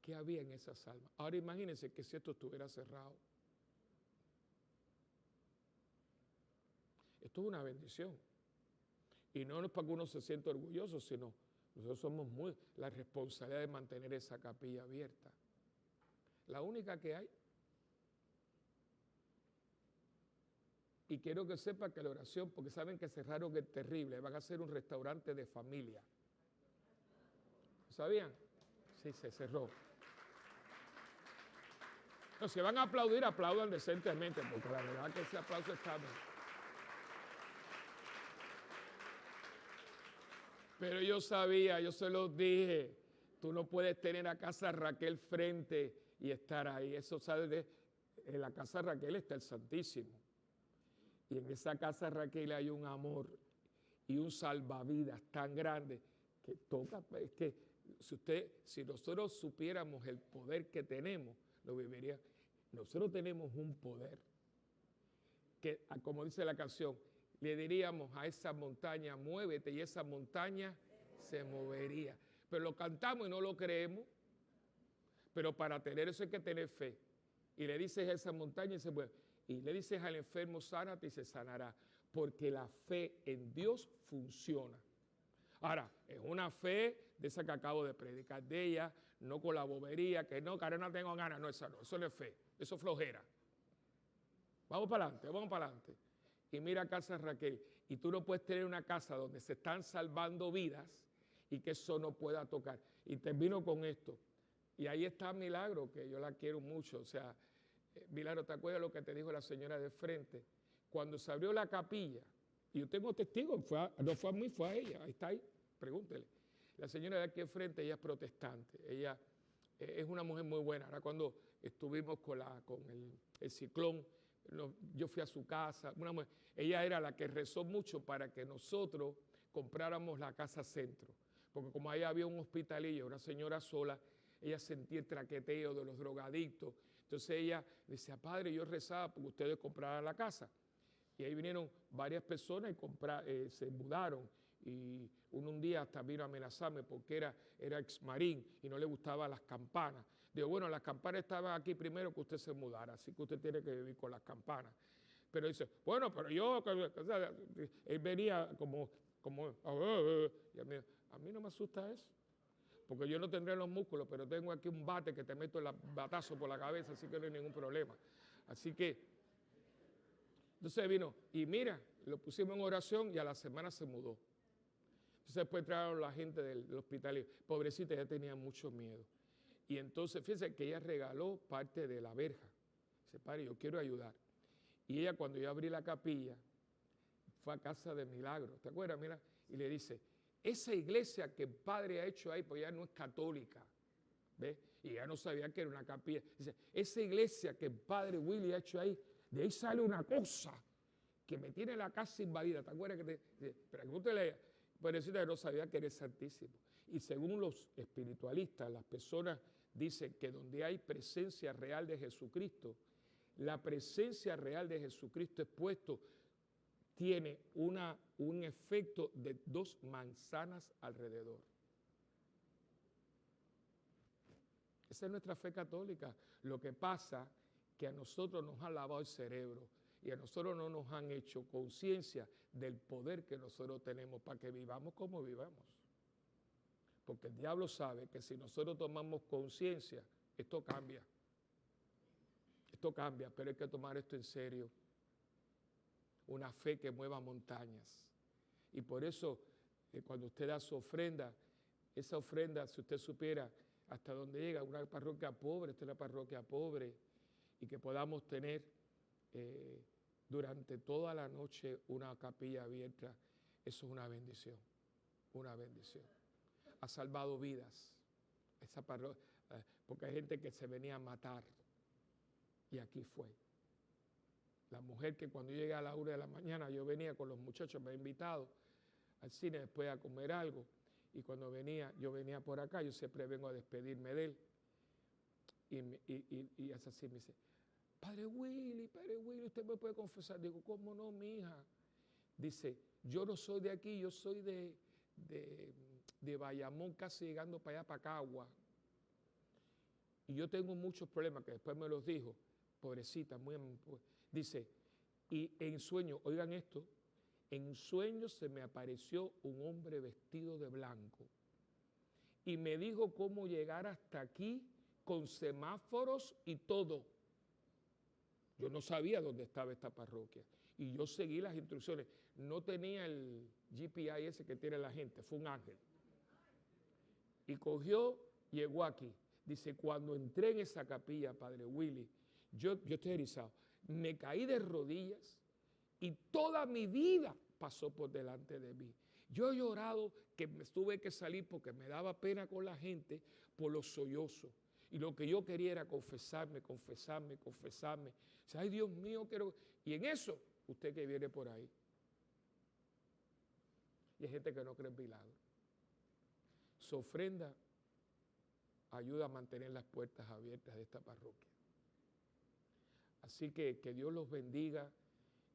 ¿Qué había en esas almas? Ahora imagínense que si esto estuviera cerrado. Esto es una bendición. Y no es para que uno se sienta orgulloso, sino nosotros somos la responsabilidad de mantener esa capilla abierta. La única que hay. Y quiero que sepa que la oración, porque saben que cerraron el terrible, van a hacer un restaurante de familia. ¿Sabían? Sí, se cerró. No, si van a aplaudir, aplaudan decentemente, porque la verdad que ese aplauso está bien. Pero yo sabía, yo se los dije, tú no puedes tener a casa Raquel frente y estar ahí. Eso sabe, en la casa Raquel está el Santísimo. Y en esa casa Raquel hay un amor y un salvavidas tan grande que toca, es que si nosotros supiéramos el poder que tenemos, lo viviría. Nosotros tenemos un poder que, como dice la canción, le diríamos a esa montaña, muévete, y esa montaña se movería. Pero lo cantamos y no lo creemos. Pero para tener eso hay que tener fe. Y le dices a esa montaña y se mueve. Y le dices al enfermo, sánate y se sanará. Porque la fe en Dios funciona. Ahora, es una fe de esa que acabo de predicar de ella, no con la bobería, que no, que ahora no tengo ganas. No, eso no es fe, eso es flojera. Vamos para adelante. Y mira casa Raquel, y tú no puedes tener una casa donde se están salvando vidas y que eso no pueda tocar. Y termino con esto. Y ahí está Milagro, que yo la quiero mucho. O sea, Milagro, ¿te acuerdas lo que te dijo la señora de frente? Cuando se abrió la capilla, y yo tengo testigos, no fue a mí, fue a ella, ahí está ahí, pregúntele. La señora de aquí de frente, ella es protestante, ella es una mujer muy buena. Ahora cuando estuvimos con el ciclón, yo fui a su casa, una mujer, ella era la que rezó mucho para que nosotros compráramos la casa centro, porque como ahí había un hospitalillo, una señora sola, ella sentía el traqueteo de los drogadictos, entonces ella decía, padre, yo rezaba porque ustedes compraran la casa. Y ahí vinieron varias personas y se mudaron. Y un día hasta vino a amenazarme porque era exmarín y no le gustaban las campanas. Digo, bueno, las campanas estaban aquí primero que usted se mudara, así que usted tiene que vivir con las campanas. Pero dice, bueno, pero yo, o sea, él venía como y a mí no me asusta eso. Porque yo no tendré los músculos, pero tengo aquí un bate que te meto el batazo por la cabeza, así que no hay ningún problema. Así que, entonces vino, y mira, lo pusimos en oración y a la semana se mudó. Entonces después trajeron la gente del hospital, pobrecita, ella tenía mucho miedo. Y entonces, fíjense que ella regaló parte de la verja. Dice, padre, yo quiero ayudar. Y ella cuando yo abrí la capilla, fue a casa de Milagro, ¿te acuerdas? Mira, y le dice, esa iglesia que el padre ha hecho ahí, pues ya no es católica, ¿ves? Y ella no sabía que era una capilla. Dice, esa iglesia que el padre Willy ha hecho ahí, de ahí sale una cosa que me tiene la casa invadida. ¿Te acuerdas que te pregúntele a ella? Pero ella no sabía que era el Santísimo. Y según los espiritualistas, las personas dicen que donde hay presencia real de Jesucristo, la presencia real de Jesucristo expuesto tiene un efecto de 2 manzanas alrededor. Esa es nuestra fe católica. Lo que pasa que a nosotros nos han lavado el cerebro y a nosotros no nos han hecho conciencia del poder que nosotros tenemos para que vivamos como vivamos. Porque el diablo sabe que si nosotros tomamos conciencia, esto cambia. Esto cambia, pero hay que tomar esto en serio. Una fe que mueva montañas. Y por eso, cuando usted da su ofrenda, esa ofrenda, si usted supiera hasta dónde llega, una parroquia pobre, esta es una parroquia pobre, y que podamos tener durante toda la noche una capilla abierta, eso es una bendición, una bendición. Ha salvado vidas, esa parroquia, porque hay gente que se venía a matar, y aquí fue. La mujer que cuando yo llegué a la 1 de la mañana, yo venía con los muchachos, me había invitado al cine después a comer algo, y cuando yo venía por acá, yo siempre vengo a despedirme de él, y es así, me dice, Padre Willy, usted me puede confesar. Digo, ¿cómo no, mi hija? Dice, yo no soy de aquí, yo soy de Bayamón, casi llegando para allá, para Cagua. Y yo tengo muchos problemas, que después me los dijo, pobrecita, dice, y en sueño, oigan esto, en sueño se me apareció un hombre vestido de blanco y me dijo cómo llegar hasta aquí con semáforos y todo. Yo no sabía dónde estaba esta parroquia y yo seguí las instrucciones. No tenía el GPS que tiene la gente, fue un ángel. Y llegó aquí. Dice, cuando entré en esa capilla, Padre Willy, yo estoy erizado, me caí de rodillas y toda mi vida pasó por delante de mí. Yo he llorado que me tuve que salir porque me daba pena con la gente por los sollozos. Y lo que yo quería era confesarme. O sea, ay, Dios mío, quiero... Y en eso, usted que viene por ahí. Y hay gente que no cree en milagros. Su ofrenda ayuda a mantener las puertas abiertas de esta parroquia. Así que Dios los bendiga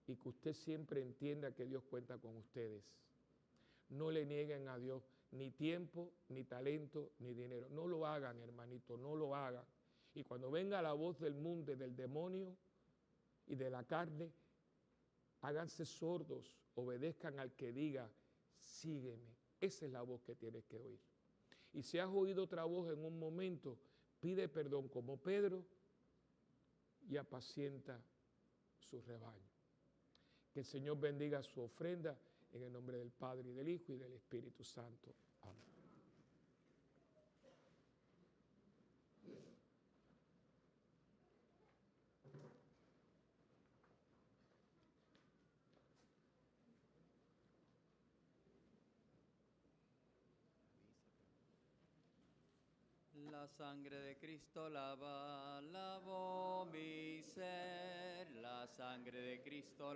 y que usted siempre entienda que Dios cuenta con ustedes. No le nieguen a Dios ni tiempo, ni talento, ni dinero. No lo hagan, hermanito, no lo hagan. Y cuando venga la voz del mundo y del demonio y de la carne, háganse sordos, obedezcan al que diga, sígueme. Esa es la voz que tienes que oír. Y si has oído otra voz en un momento, pide perdón como Pedro y apacienta su rebaño. Que el Señor bendiga su ofrenda en el nombre del Padre, y del Hijo, y del Espíritu Santo. Amén. La sangre de Cristo lavó mi ser, la sangre de Cristo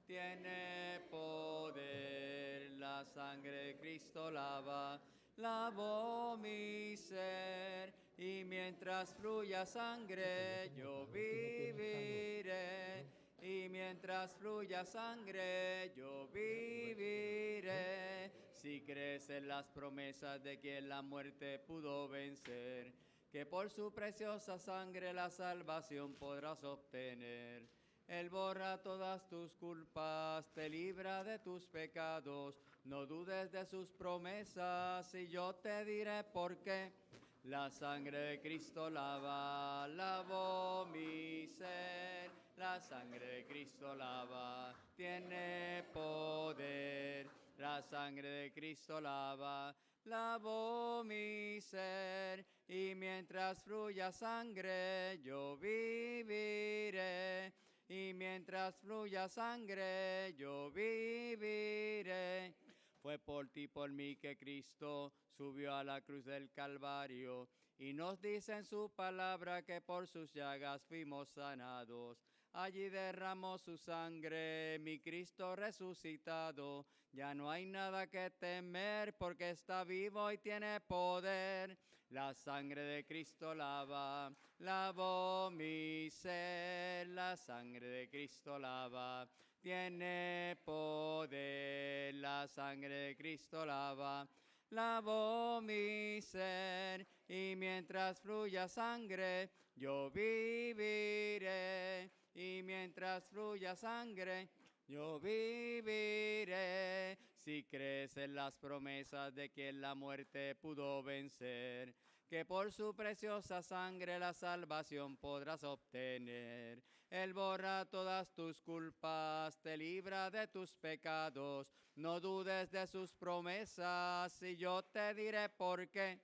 tiene poder, la sangre de Cristo lavó mi ser, y mientras fluya sangre yo viviré. Y mientras fluya sangre, yo viviré. Si crees en las promesas de quien la muerte pudo vencer, que por su preciosa sangre la salvación podrás obtener. Él borra todas tus culpas, te libra de tus pecados. No dudes de sus promesas, y yo te diré por qué. La sangre de Cristo lavó mi ser, la sangre de Cristo tiene poder, la sangre de Cristo lavó mi ser, y mientras fluya sangre yo viviré, y mientras fluya sangre yo viviré. Fue por ti, por mí, que Cristo subió a la cruz del Calvario, y nos dice en su palabra que por sus llagas fuimos sanados. Allí derramó su sangre, mi Cristo resucitado. Ya no hay nada que temer, porque está vivo y tiene poder. La sangre de Cristo lavó mi ser, la sangre de Cristo tiene poder, la sangre de Cristo lavó mi ser, y mientras fluya sangre yo viviré, y mientras fluya sangre yo viviré. Si crees en las promesas de quien la muerte pudo vencer, que por su preciosa sangre la salvación podrás obtener. Él borra todas tus culpas, te libra de tus pecados. No dudes de sus promesas, y yo te diré por qué.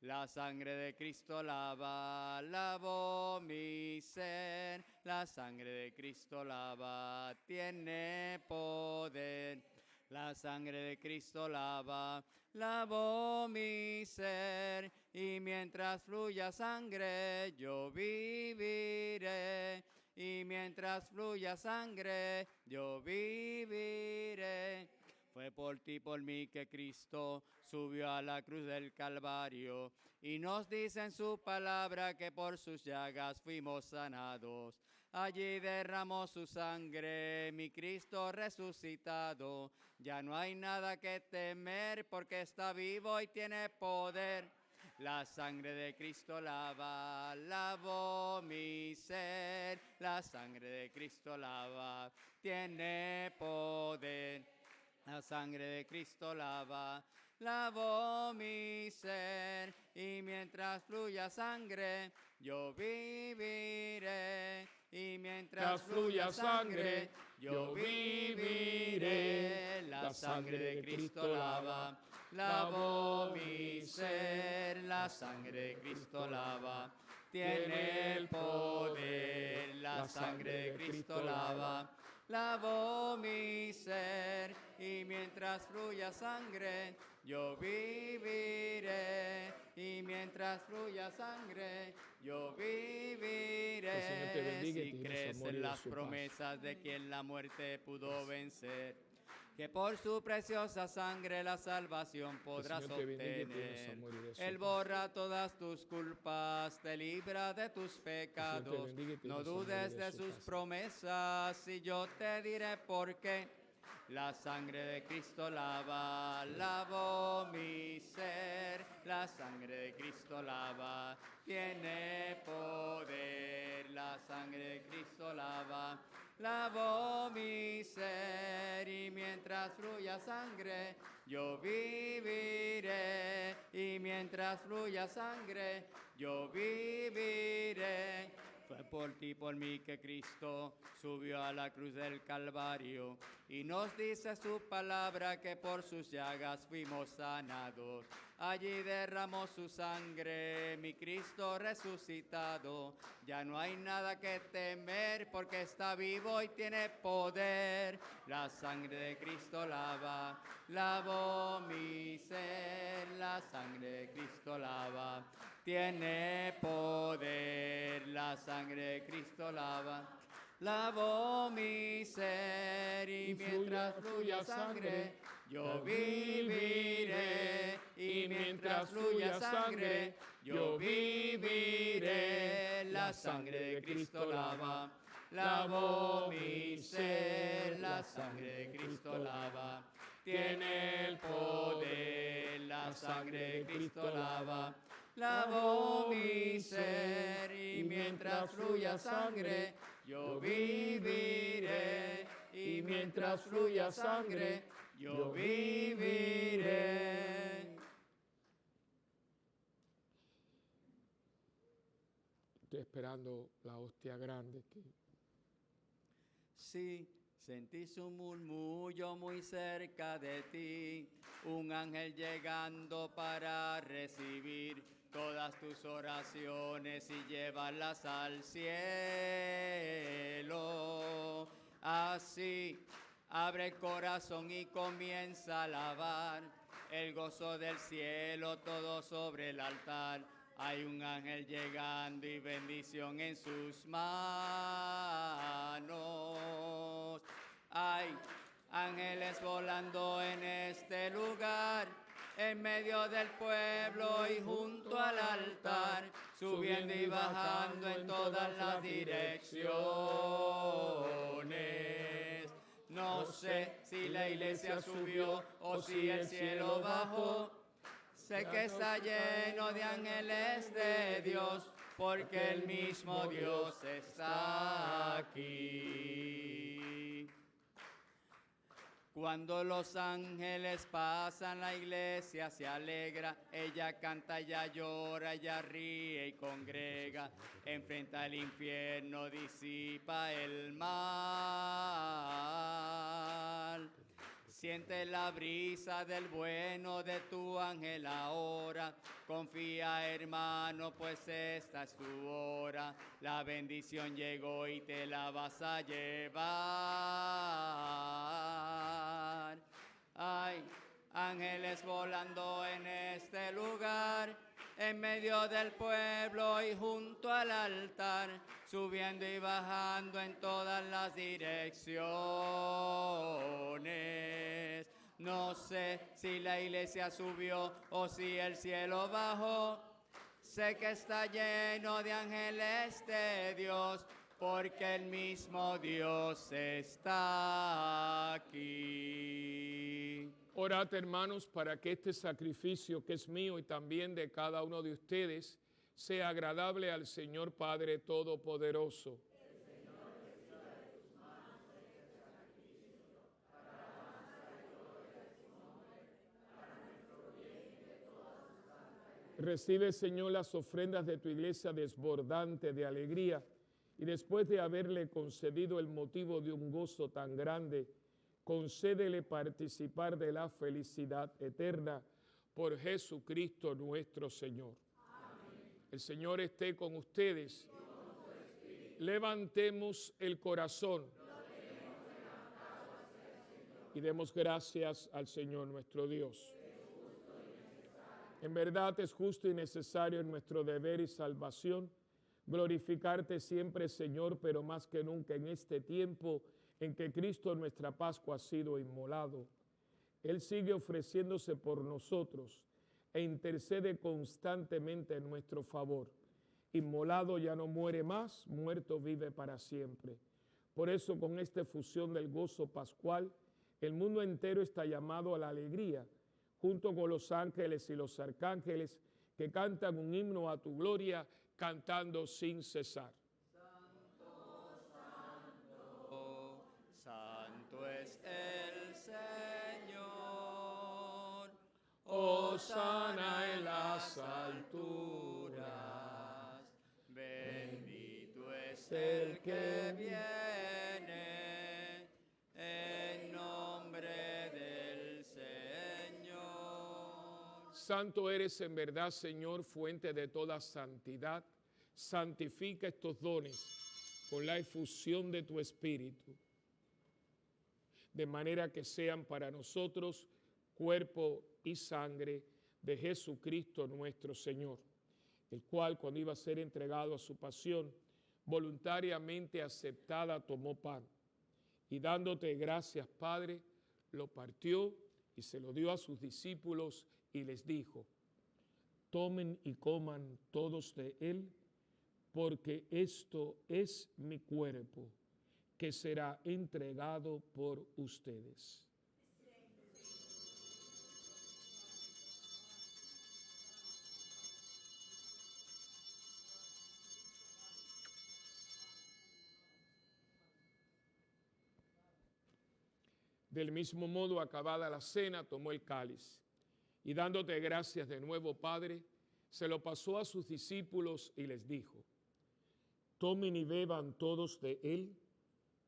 La sangre de Cristo lavó mi ser, la sangre de Cristo tiene poder. La sangre de Cristo lavó mi ser, y mientras fluya sangre yo viviré, y mientras fluya sangre yo viviré. Fue por ti, por mí, que Cristo subió a la cruz del Calvario, y nos dice en su palabra que por sus llagas fuimos sanados. Allí derramó su sangre, mi Cristo resucitado. Ya no hay nada que temer, porque está vivo y tiene poder. La sangre de Cristo lavó mi ser, la sangre de Cristo tiene poder. La sangre de Cristo lavó mi ser, y mientras fluya sangre yo viviré, y mientras fluya sangre yo viviré. La sangre de Cristo lavó mi ser, la sangre de Cristo tiene el poder. La sangre de Cristo lavó lavó mi ser, y mientras fluya sangre, yo viviré, y mientras fluya sangre, yo viviré. El Señor te bendiga y te Si llene su crees amor y en de las su paz. promesas de quien la muerte pudo vencer, que por su preciosa sangre la salvación podrás Señor te bendiga y te llene su obtener. amor y de su Él paz. borra todas tus culpas, te libra de tus pecados. bendiga y te No llene su amor y dudes de de su sus paz. promesas, y yo te diré por qué. La sangre de Cristo lavó mi ser, la sangre de Cristo tiene poder, la sangre de Cristo lavó mi ser, y mientras fluya sangre, yo viviré, y mientras fluya sangre, yo viviré. Fue por ti y por mí que Cristo subió a la cruz del Calvario, y nos dice su palabra que por sus llagas fuimos sanados. Allí derramó su sangre, mi Cristo resucitado. Ya no hay nada que temer porque está vivo y tiene poder. La sangre de Cristo lavó mi ser. La sangre de Cristo tiene poder. La sangre de Cristo lavó mi ser, y mientras fluya sangre, yo viviré, y mientras fluya sangre, yo viviré. La sangre de Cristo lavó mi ser, la sangre de Cristo tiene el poder. La sangre de Cristo lavó mi ser, y mientras fluya sangre, yo viviré, y mientras fluya sangre, yo viviré. Estoy esperando la hostia grande. Sí, sentís un murmullo muy cerca de ti, un ángel llegando para recibir todas tus oraciones y llevarlas al cielo. Así, abre el corazón y comienza a alabar el gozo del cielo, todo sobre el altar. Hay un ángel llegando y bendición en sus manos. Hay ángeles volando en este lugar, en medio del pueblo y junto al altar, subiendo y bajando en todas las direcciones. No sé si la iglesia subió o si el cielo bajó. Sé que está lleno de ángeles de Dios, porque el mismo Dios está aquí. Cuando los ángeles pasan, la iglesia se alegra, ella canta, ella llora, ella ríe y congrega, enfrenta el infierno, disipa el mal. Siente la brisa del bueno de tu ángel ahora. Confía, hermano, pues esta es tu hora. La bendición llegó y te la vas a llevar. Ay, ángeles volando en este lugar, en medio del pueblo y junto al altar, subiendo y bajando en todas las direcciones. No sé si la iglesia subió o si el cielo bajó. Sé que está lleno de ángeles de Dios, porque el mismo Dios está aquí. Orad, hermanos, para que este sacrificio que es mío y también de cada uno de ustedes sea agradable al Señor Padre Todopoderoso. Recibe, Señor, las ofrendas de tu iglesia desbordante de alegría, y después de haberle concedido el motivo de un gozo tan grande, concédele participar de la felicidad eterna por Jesucristo nuestro Señor. Amén. El Señor esté con ustedes. Levantemos el corazón. y demos gracias al Señor nuestro Dios. En verdad es justo y necesario en nuestro deber y salvación glorificarte siempre, Señor, pero más que nunca en este tiempo en que Cristo nuestra Pascua ha sido inmolado. Él sigue ofreciéndose por nosotros e intercede constantemente en nuestro favor. Inmolado ya no muere más, muerto vive para siempre. Por eso, con esta efusión del gozo pascual, el mundo entero está llamado a la alegría, junto con los ángeles y los arcángeles que cantan un himno a tu gloria, cantando sin cesar. Santo, santo, santo es el Señor. Hosana en las alturas. Bendito es el que viene en nombre del Señor. Santo eres en verdad, Señor, fuente de toda santidad. Santifica estos dones con la efusión de tu Espíritu, de manera que sean para nosotros cuerpo y sangre de Jesucristo nuestro Señor, el cual, cuando iba a ser entregado a su pasión, voluntariamente aceptada, tomó pan y dándote gracias, Padre, lo partió y se lo dio a sus discípulos y les dijo: tomen y coman todos de él, porque esto es mi cuerpo, que será entregado por ustedes. Del mismo modo, acabada la cena, tomó el cáliz y dándote gracias de nuevo, Padre, se lo pasó a sus discípulos y les dijo: tomen y beban todos de él,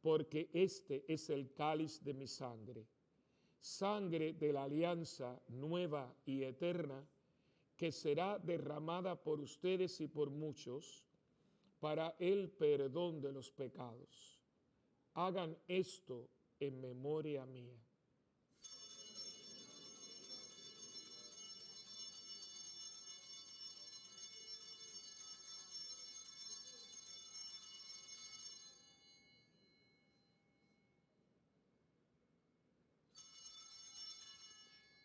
porque este es el cáliz de mi sangre, sangre de la alianza nueva y eterna, que será derramada por ustedes y por muchos para el perdón de los pecados. Hagan esto en memoria mía.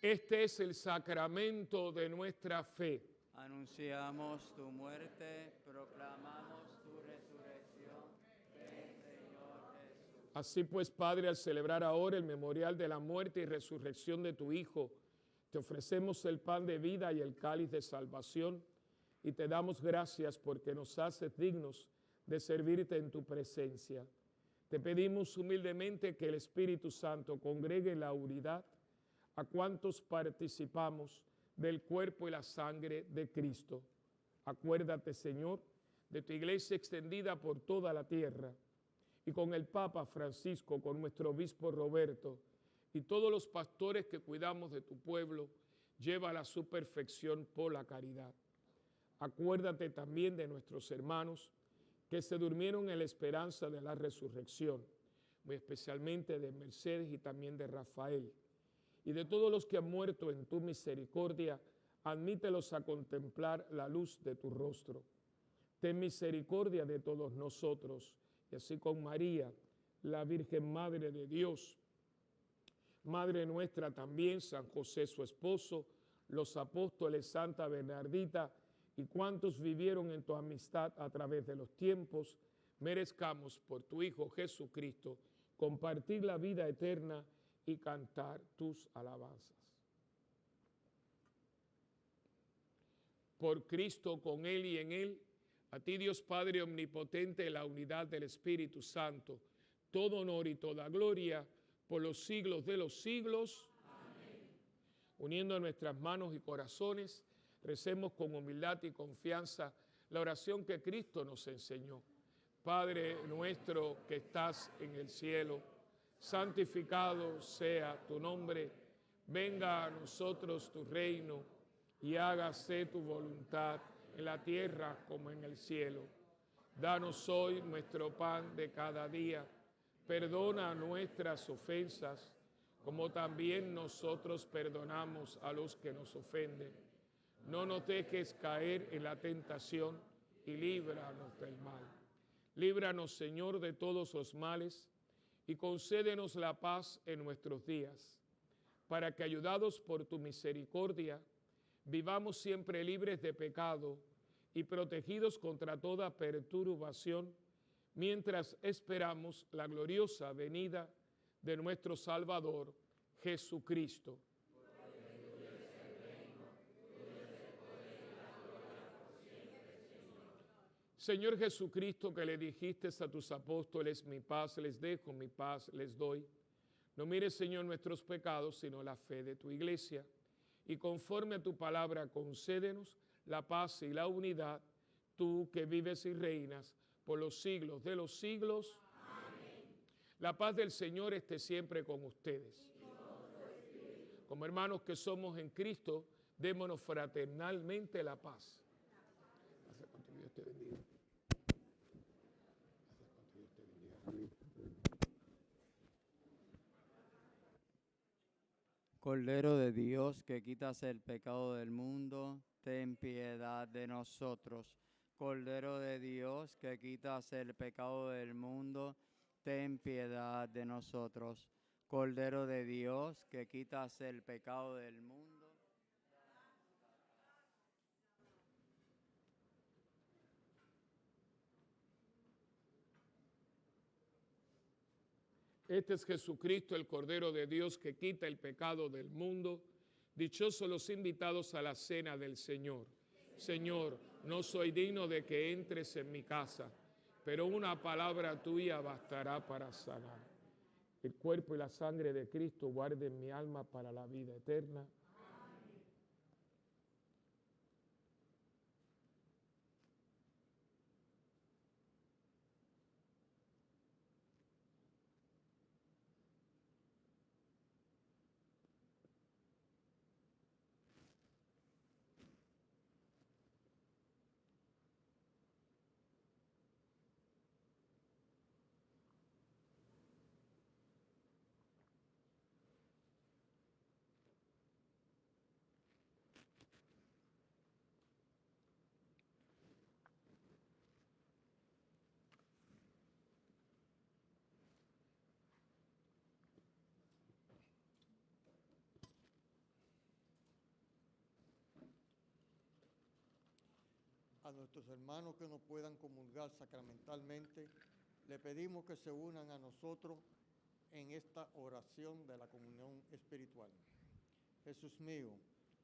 Este es el sacramento de nuestra fe. Anunciamos tu muerte, proclamamos tu resurrección. Ven, Señor Jesús. Así pues, Padre, al celebrar ahora el memorial de la muerte y resurrección de tu Hijo, te ofrecemos el pan de vida y el cáliz de salvación y te damos gracias porque nos haces dignos de servirte en tu presencia. Te pedimos humildemente que el Espíritu Santo congregue en la unidad a cuantos participamos del cuerpo y la sangre de Cristo. Acuérdate, Señor, de tu iglesia extendida por toda la tierra y con el Papa Francisco, con nuestro obispo Roberto y todos los pastores que cuidamos de tu pueblo, llévala a su perfección por la caridad. Acuérdate también de nuestros hermanos que se durmieron en la esperanza de la resurrección, muy especialmente de Mercedes y también de Rafael, y de todos los que han muerto en tu misericordia, admítelos a contemplar la luz de tu rostro. Ten misericordia de todos nosotros, y así con María, la Virgen Madre de Dios, Madre nuestra también, San José su esposo, los apóstoles, Santa Bernardita, y cuantos vivieron en tu amistad a través de los tiempos, merezcamos por tu Hijo Jesucristo compartir la vida eterna y cantar tus alabanzas. Por Cristo, con Él y en Él, a ti Dios Padre omnipotente, en la unidad del Espíritu Santo, todo honor y toda gloria por los siglos de los siglos. Amén. Uniendo nuestras manos y corazones, recemos con humildad y confianza la oración que Cristo nos enseñó. Padre nuestro que estás en el cielo, santificado sea tu nombre, venga a nosotros tu reino y hágase tu voluntad en la tierra como en el cielo. Danos hoy nuestro pan de cada día, perdona nuestras ofensas, como también nosotros perdonamos a los que nos ofenden. No nos dejes caer en la tentación y líbranos del mal. Líbranos, Señor, de todos los males y concédenos la paz en nuestros días, para que, ayudados por tu misericordia, vivamos siempre libres de pecado y protegidos contra toda perturbación, mientras esperamos la gloriosa venida de nuestro Salvador, Jesucristo. Señor Jesucristo, que le dijiste a tus apóstoles, mi paz les dejo, mi paz les doy. No mires, Señor, nuestros pecados, sino la fe de tu iglesia. Y conforme a tu palabra, concédenos la paz y la unidad, tú que vives y reinas por los siglos de los siglos. Amén. La paz del Señor esté siempre con ustedes. Como hermanos que somos en Cristo, démonos fraternalmente la paz. Dios te bendiga. Dios te bendiga. Cordero de Dios, que quitas el pecado del mundo, ten piedad de nosotros. Cordero de Dios, que quitas el pecado del mundo, ten piedad de nosotros. Cordero de Dios, que quitas el pecado del mundo. Este es Jesucristo, el Cordero de Dios, que quita el pecado del mundo. Dichosos los invitados a la cena del Señor. Señor, no soy digno de que entres en mi casa, pero una palabra tuya bastará para sanar. El cuerpo y la sangre de Cristo guarden mi alma para la vida eterna. A nuestros hermanos que no puedan comulgar sacramentalmente, le pedimos que se unan a nosotros en esta oración de la comunión espiritual. Jesús mío,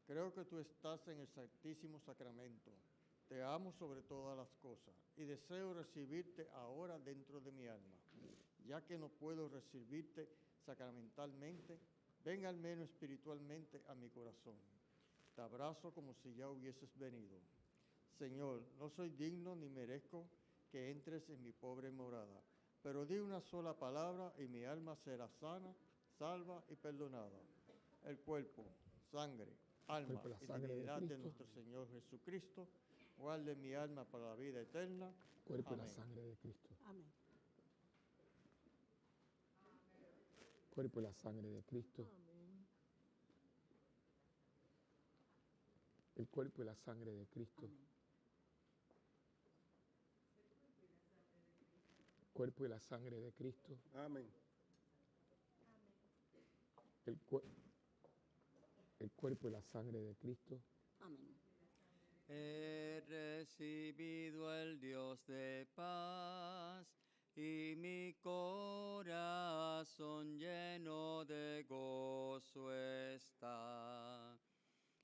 creo que tú estás en el Santísimo Sacramento. Te amo sobre todas las cosas y deseo recibirte ahora dentro de mi alma. Ya que no puedo recibirte sacramentalmente, ven al menos espiritualmente a mi corazón. Te abrazo como si ya hubieses venido. Señor, no soy digno ni merezco que entres en mi pobre morada, pero di una sola palabra y mi alma será sana, salva y perdonada. El cuerpo, sangre, alma y divinidad de nuestro Señor Jesucristo, guarde mi alma para la vida eterna. Cuerpo y la Amén. sangre de Cristo. Amén. Cuerpo y la sangre de Cristo. Amén. El cuerpo y la sangre de Cristo. Cuerpo y la sangre de Cristo. Amén. El cuerpo y la sangre de Cristo. Amén. He recibido el Dios de paz y mi corazón lleno de gozo está.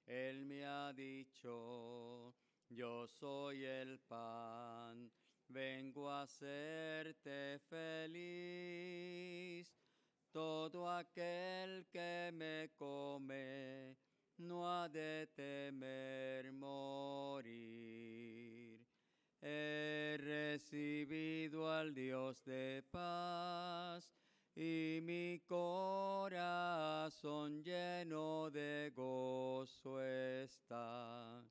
Él me ha dicho, yo soy el pan, vengo a hacerte feliz. Todo aquel que me come no ha de temer morir. He recibido al Dios de paz y mi corazón lleno de gozo está.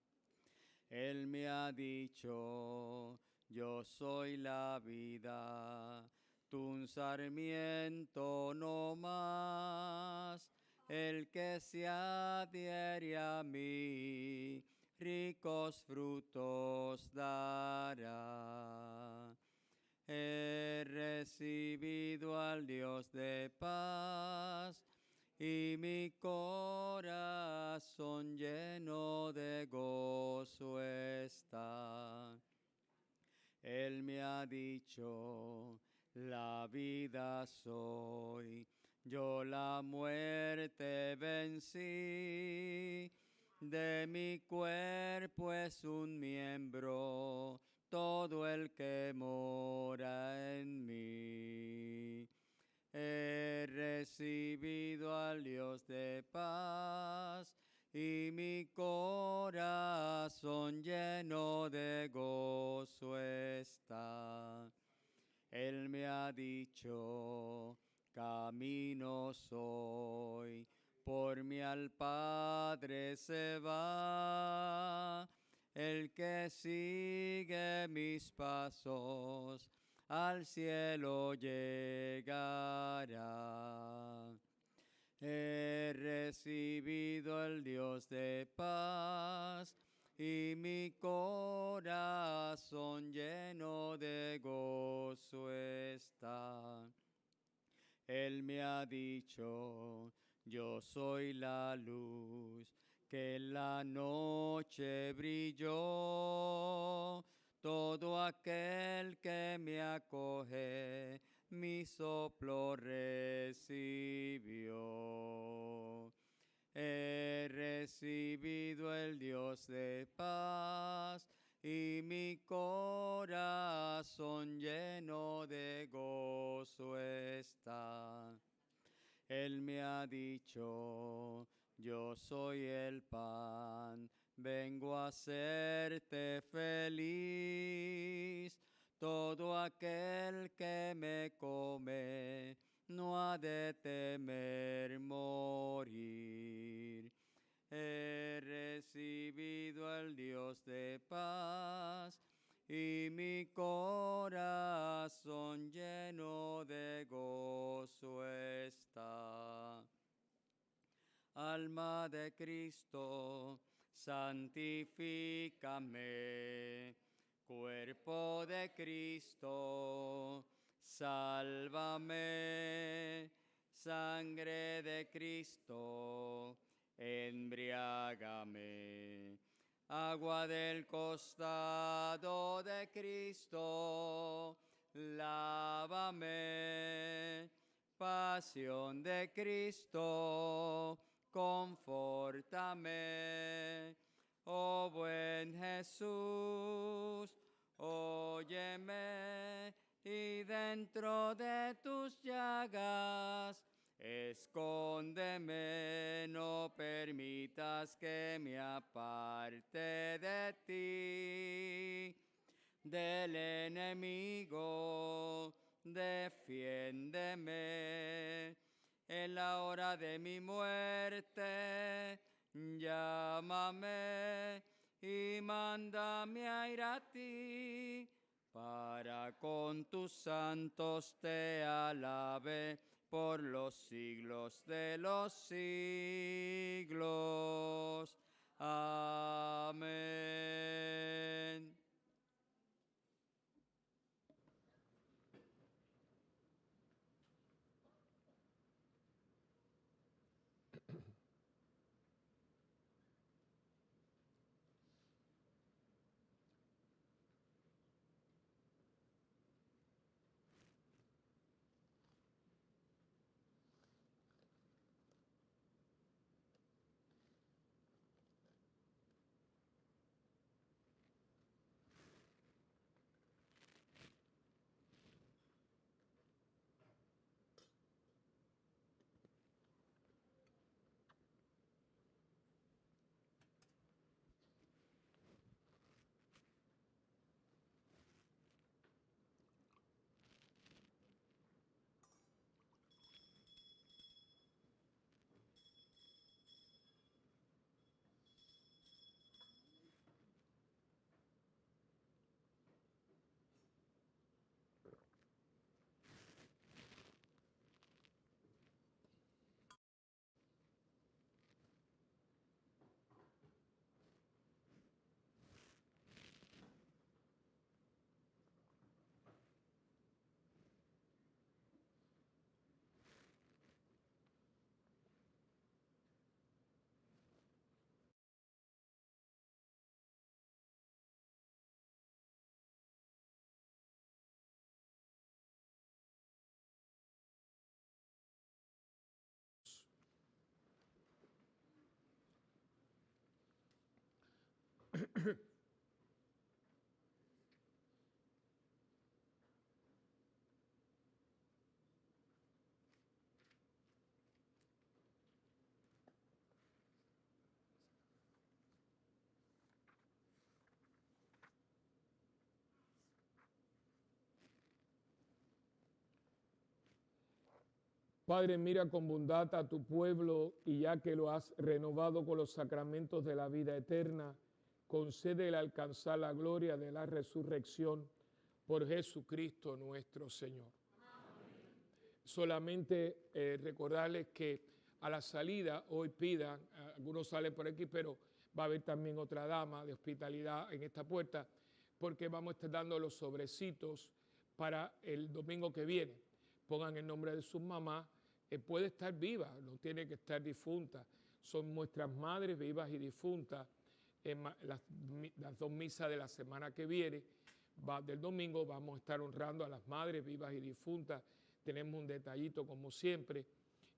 Él me ha dicho, yo soy la vida, un sarmiento no más, el que se adhiere a mí, ricos frutos dará. He recibido al Dios de paz, y mi corazón lleno de gozo está. Él me ha dicho, la vida soy, yo la muerte vencí, de mi cuerpo es un miembro todo el que mora en mí. He recibido al Dios de paz, y mi corazón lleno de gozo está. Él me ha dicho, camino soy, por mí al Padre se va. El que sigue mis pasos, al cielo llegará. He recibido el Dios de paz, y mi corazón lleno de gozo está. Él me ha dicho, yo soy la luz que en la noche brilló. Todo aquel que me acoge, mi soplo recibió. He recibido el Dios de paz, y mi corazón lleno de gozo está. Él me ha dicho, yo soy el pan, vengo a hacerte feliz. Todo aquel que me come no ha de temer morir. He recibido al Dios de paz, y mi corazón lleno de gozo está. Alma de Cristo, santifícame. Cuerpo de Cristo, sálvame. Sangre de Cristo, embriágame. Agua del costado de Cristo, lávame. Pasión de Cristo, confórtame. Oh buen Jesús, óyeme, y dentro de tus llagas escóndeme, no permitas que me aparte de ti. Del enemigo, defiéndeme. En la hora de mi muerte, llámame y mándame a ir a ti, para con tus santos te alabe por los siglos de los siglos. Amén. Padre, mira con bondad a tu pueblo y ya que lo has renovado con los sacramentos de la vida eterna, concédele alcanzar la gloria de la resurrección por Jesucristo nuestro Señor. Amén. Solamente recordarles que a la salida hoy pidan, algunos salen por aquí, pero va a haber también otra dama de hospitalidad en esta puerta, porque vamos a estar dando los sobrecitos para el domingo que viene. Pongan el nombre de sus mamás, puede estar viva, no tiene que estar difunta. Son nuestras madres vivas y difuntas. Las dos misas de la semana que viene, del domingo, vamos a estar honrando a las madres vivas y difuntas. Tenemos un detallito como siempre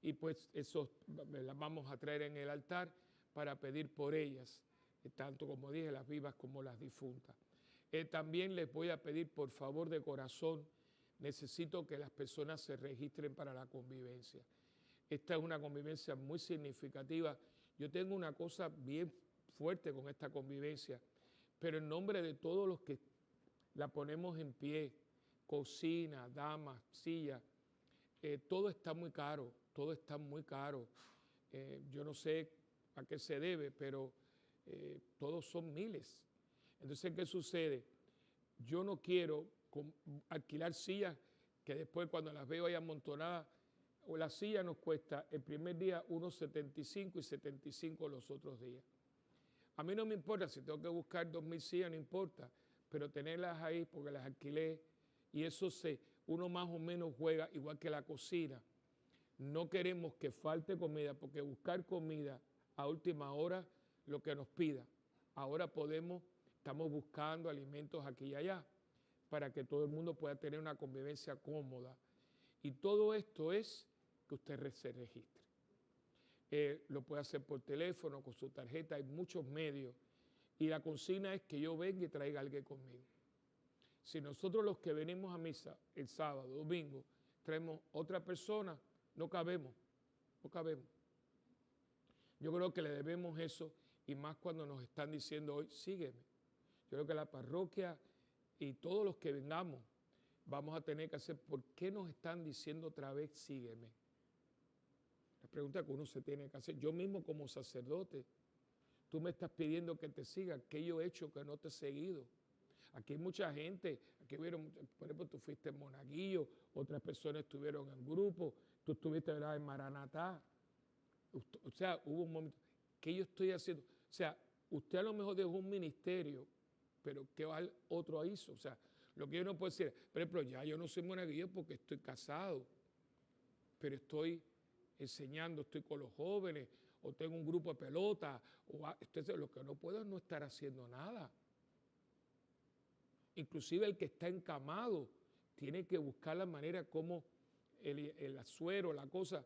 y pues eso las vamos a traer en el altar para pedir por ellas, tanto como dije, las vivas como las difuntas. También les voy a pedir por favor de corazón, necesito que las personas se registren para la convivencia. Esta es una convivencia muy significativa. Yo tengo una cosa bien fuerte con esta convivencia, pero en nombre de todos los que la ponemos en pie, cocina, damas, sillas, todo está muy caro, todo está muy caro. Yo no sé a qué se debe, pero todos son miles. Entonces, ¿qué sucede? Yo no quiero alquilar sillas que después cuando las veo ahí amontonadas, o la silla nos cuesta el primer día unos 75 y 75 los otros días. A mí no me importa, si tengo que buscar 2.000 sillas, no importa, pero tenerlas ahí porque las alquilé y eso uno más o menos juega igual que la cocina. No queremos que falte comida porque buscar comida a última hora lo que nos pida. Ahora estamos buscando alimentos aquí y allá para que todo el mundo pueda tener una convivencia cómoda. Y todo esto es que usted se registre. Lo puede hacer por teléfono, con su tarjeta, hay muchos medios. Y la consigna es que yo venga y traiga a alguien conmigo. Si nosotros los que venimos a misa el sábado, domingo, traemos otra persona, no cabemos, no cabemos. Yo creo que le debemos eso y más cuando nos están diciendo hoy, sígueme. Yo creo que la parroquia y todos los que vengamos vamos a tener que hacer, ¿por qué nos están diciendo otra vez, sígueme? La pregunta que uno se tiene que hacer, yo mismo como sacerdote, tú me estás pidiendo que te siga, ¿qué yo he hecho que no te he seguido? Aquí hay mucha gente, aquí vieron, por ejemplo, tú fuiste en Monaguillo, otras personas estuvieron en grupo, tú estuviste en Maranatá. O sea, hubo un momento, ¿qué yo estoy haciendo? O sea, usted a lo mejor dejó un ministerio, pero ¿qué otro hizo? O sea, lo que yo no puedo decir, por ejemplo, ya yo no soy monaguillo porque estoy casado, pero estoy enseñando, estoy con los jóvenes, o tengo un grupo de pelota, lo que no puedo es no estar haciendo nada. Inclusive el que está encamado tiene que buscar la manera como el suero, la cosa,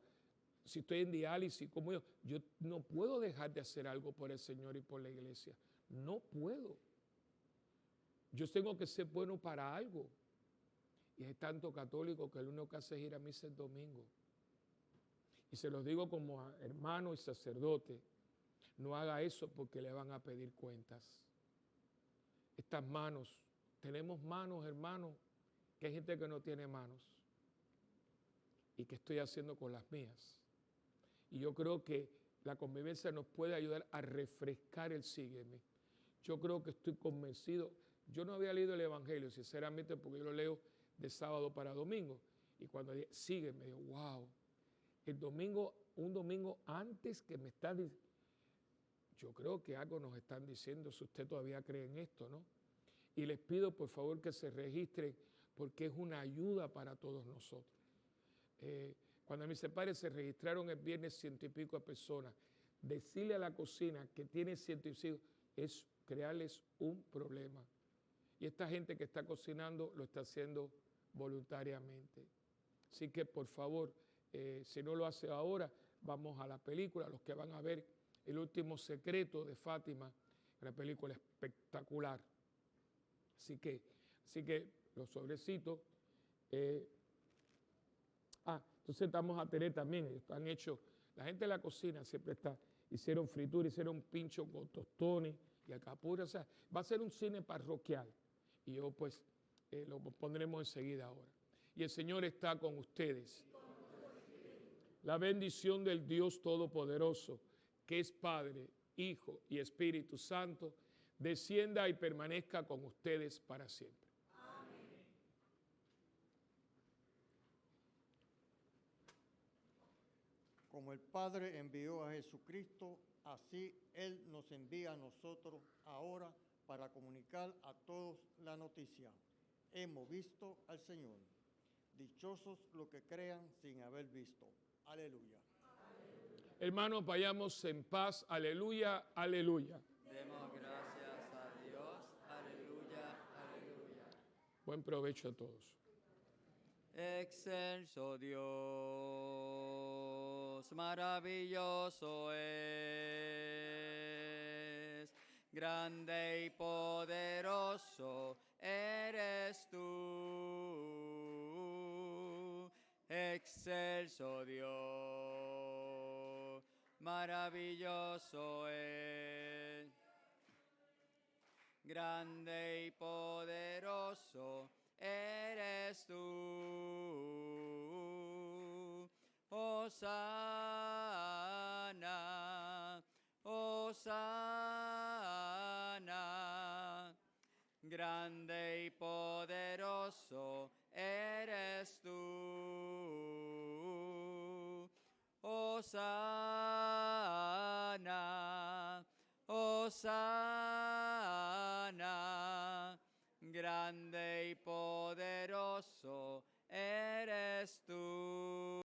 si estoy en diálisis, como yo no puedo dejar de hacer algo por el Señor y por la iglesia. No puedo. Yo tengo que ser bueno para algo. Y hay tanto católico que lo único que hace es ir a misa el domingo. Y se los digo como hermano y sacerdote, no haga eso porque le van a pedir cuentas. Estas manos, tenemos manos, hermanos, que hay gente que no tiene manos. ¿Y qué estoy haciendo con las mías? Y yo creo que la convivencia nos puede ayudar a refrescar el sígueme. Yo creo que estoy convencido. Yo no había leído el Evangelio, sinceramente, porque yo lo leo de sábado para domingo. Y cuando dije, sígueme, digo, wow. El domingo, un domingo antes que me está diciendo, yo creo que algo nos están diciendo, si usted todavía cree en esto, ¿no? Y les pido por favor que se registren porque es una ayuda para todos nosotros. Cuando mis padres se registraron el viernes 100 y pico de personas, decirle a la cocina que tiene 100 y pico es crearles un problema. Y esta gente que está cocinando lo está haciendo voluntariamente. Así que por favor, si no lo hace ahora, vamos a la película, los que van a ver El último secreto de Fátima, Una película espectacular. Así que los sobrecitos. Entonces vamos a tener también, han hecho, la gente de la cocina siempre está, hicieron fritura, hicieron pincho con tostones y alcapurria. O sea, va a ser un cine parroquial. Y yo pues lo pondremos enseguida ahora. Y el Señor está con ustedes. La bendición del Dios Todopoderoso, que es Padre, Hijo y Espíritu Santo, descienda y permanezca con ustedes para siempre. Amén. Como el Padre envió a Jesucristo, así Él nos envía a nosotros ahora para comunicar a todos la noticia. Hemos visto al Señor. Dichosos los que crean sin haber visto. Aleluya. Hermanos, vayamos en paz. Aleluya, aleluya. Demos gracias a Dios. Aleluya, aleluya. Buen provecho a todos. Excelso Dios, maravilloso es, grande y poderoso eres tú. Excelso Dios, maravilloso es, grande y poderoso eres tú. Hosana, Hosana, grande y poderoso eres tú. Hosana, Hosana, grande y poderoso eres tú.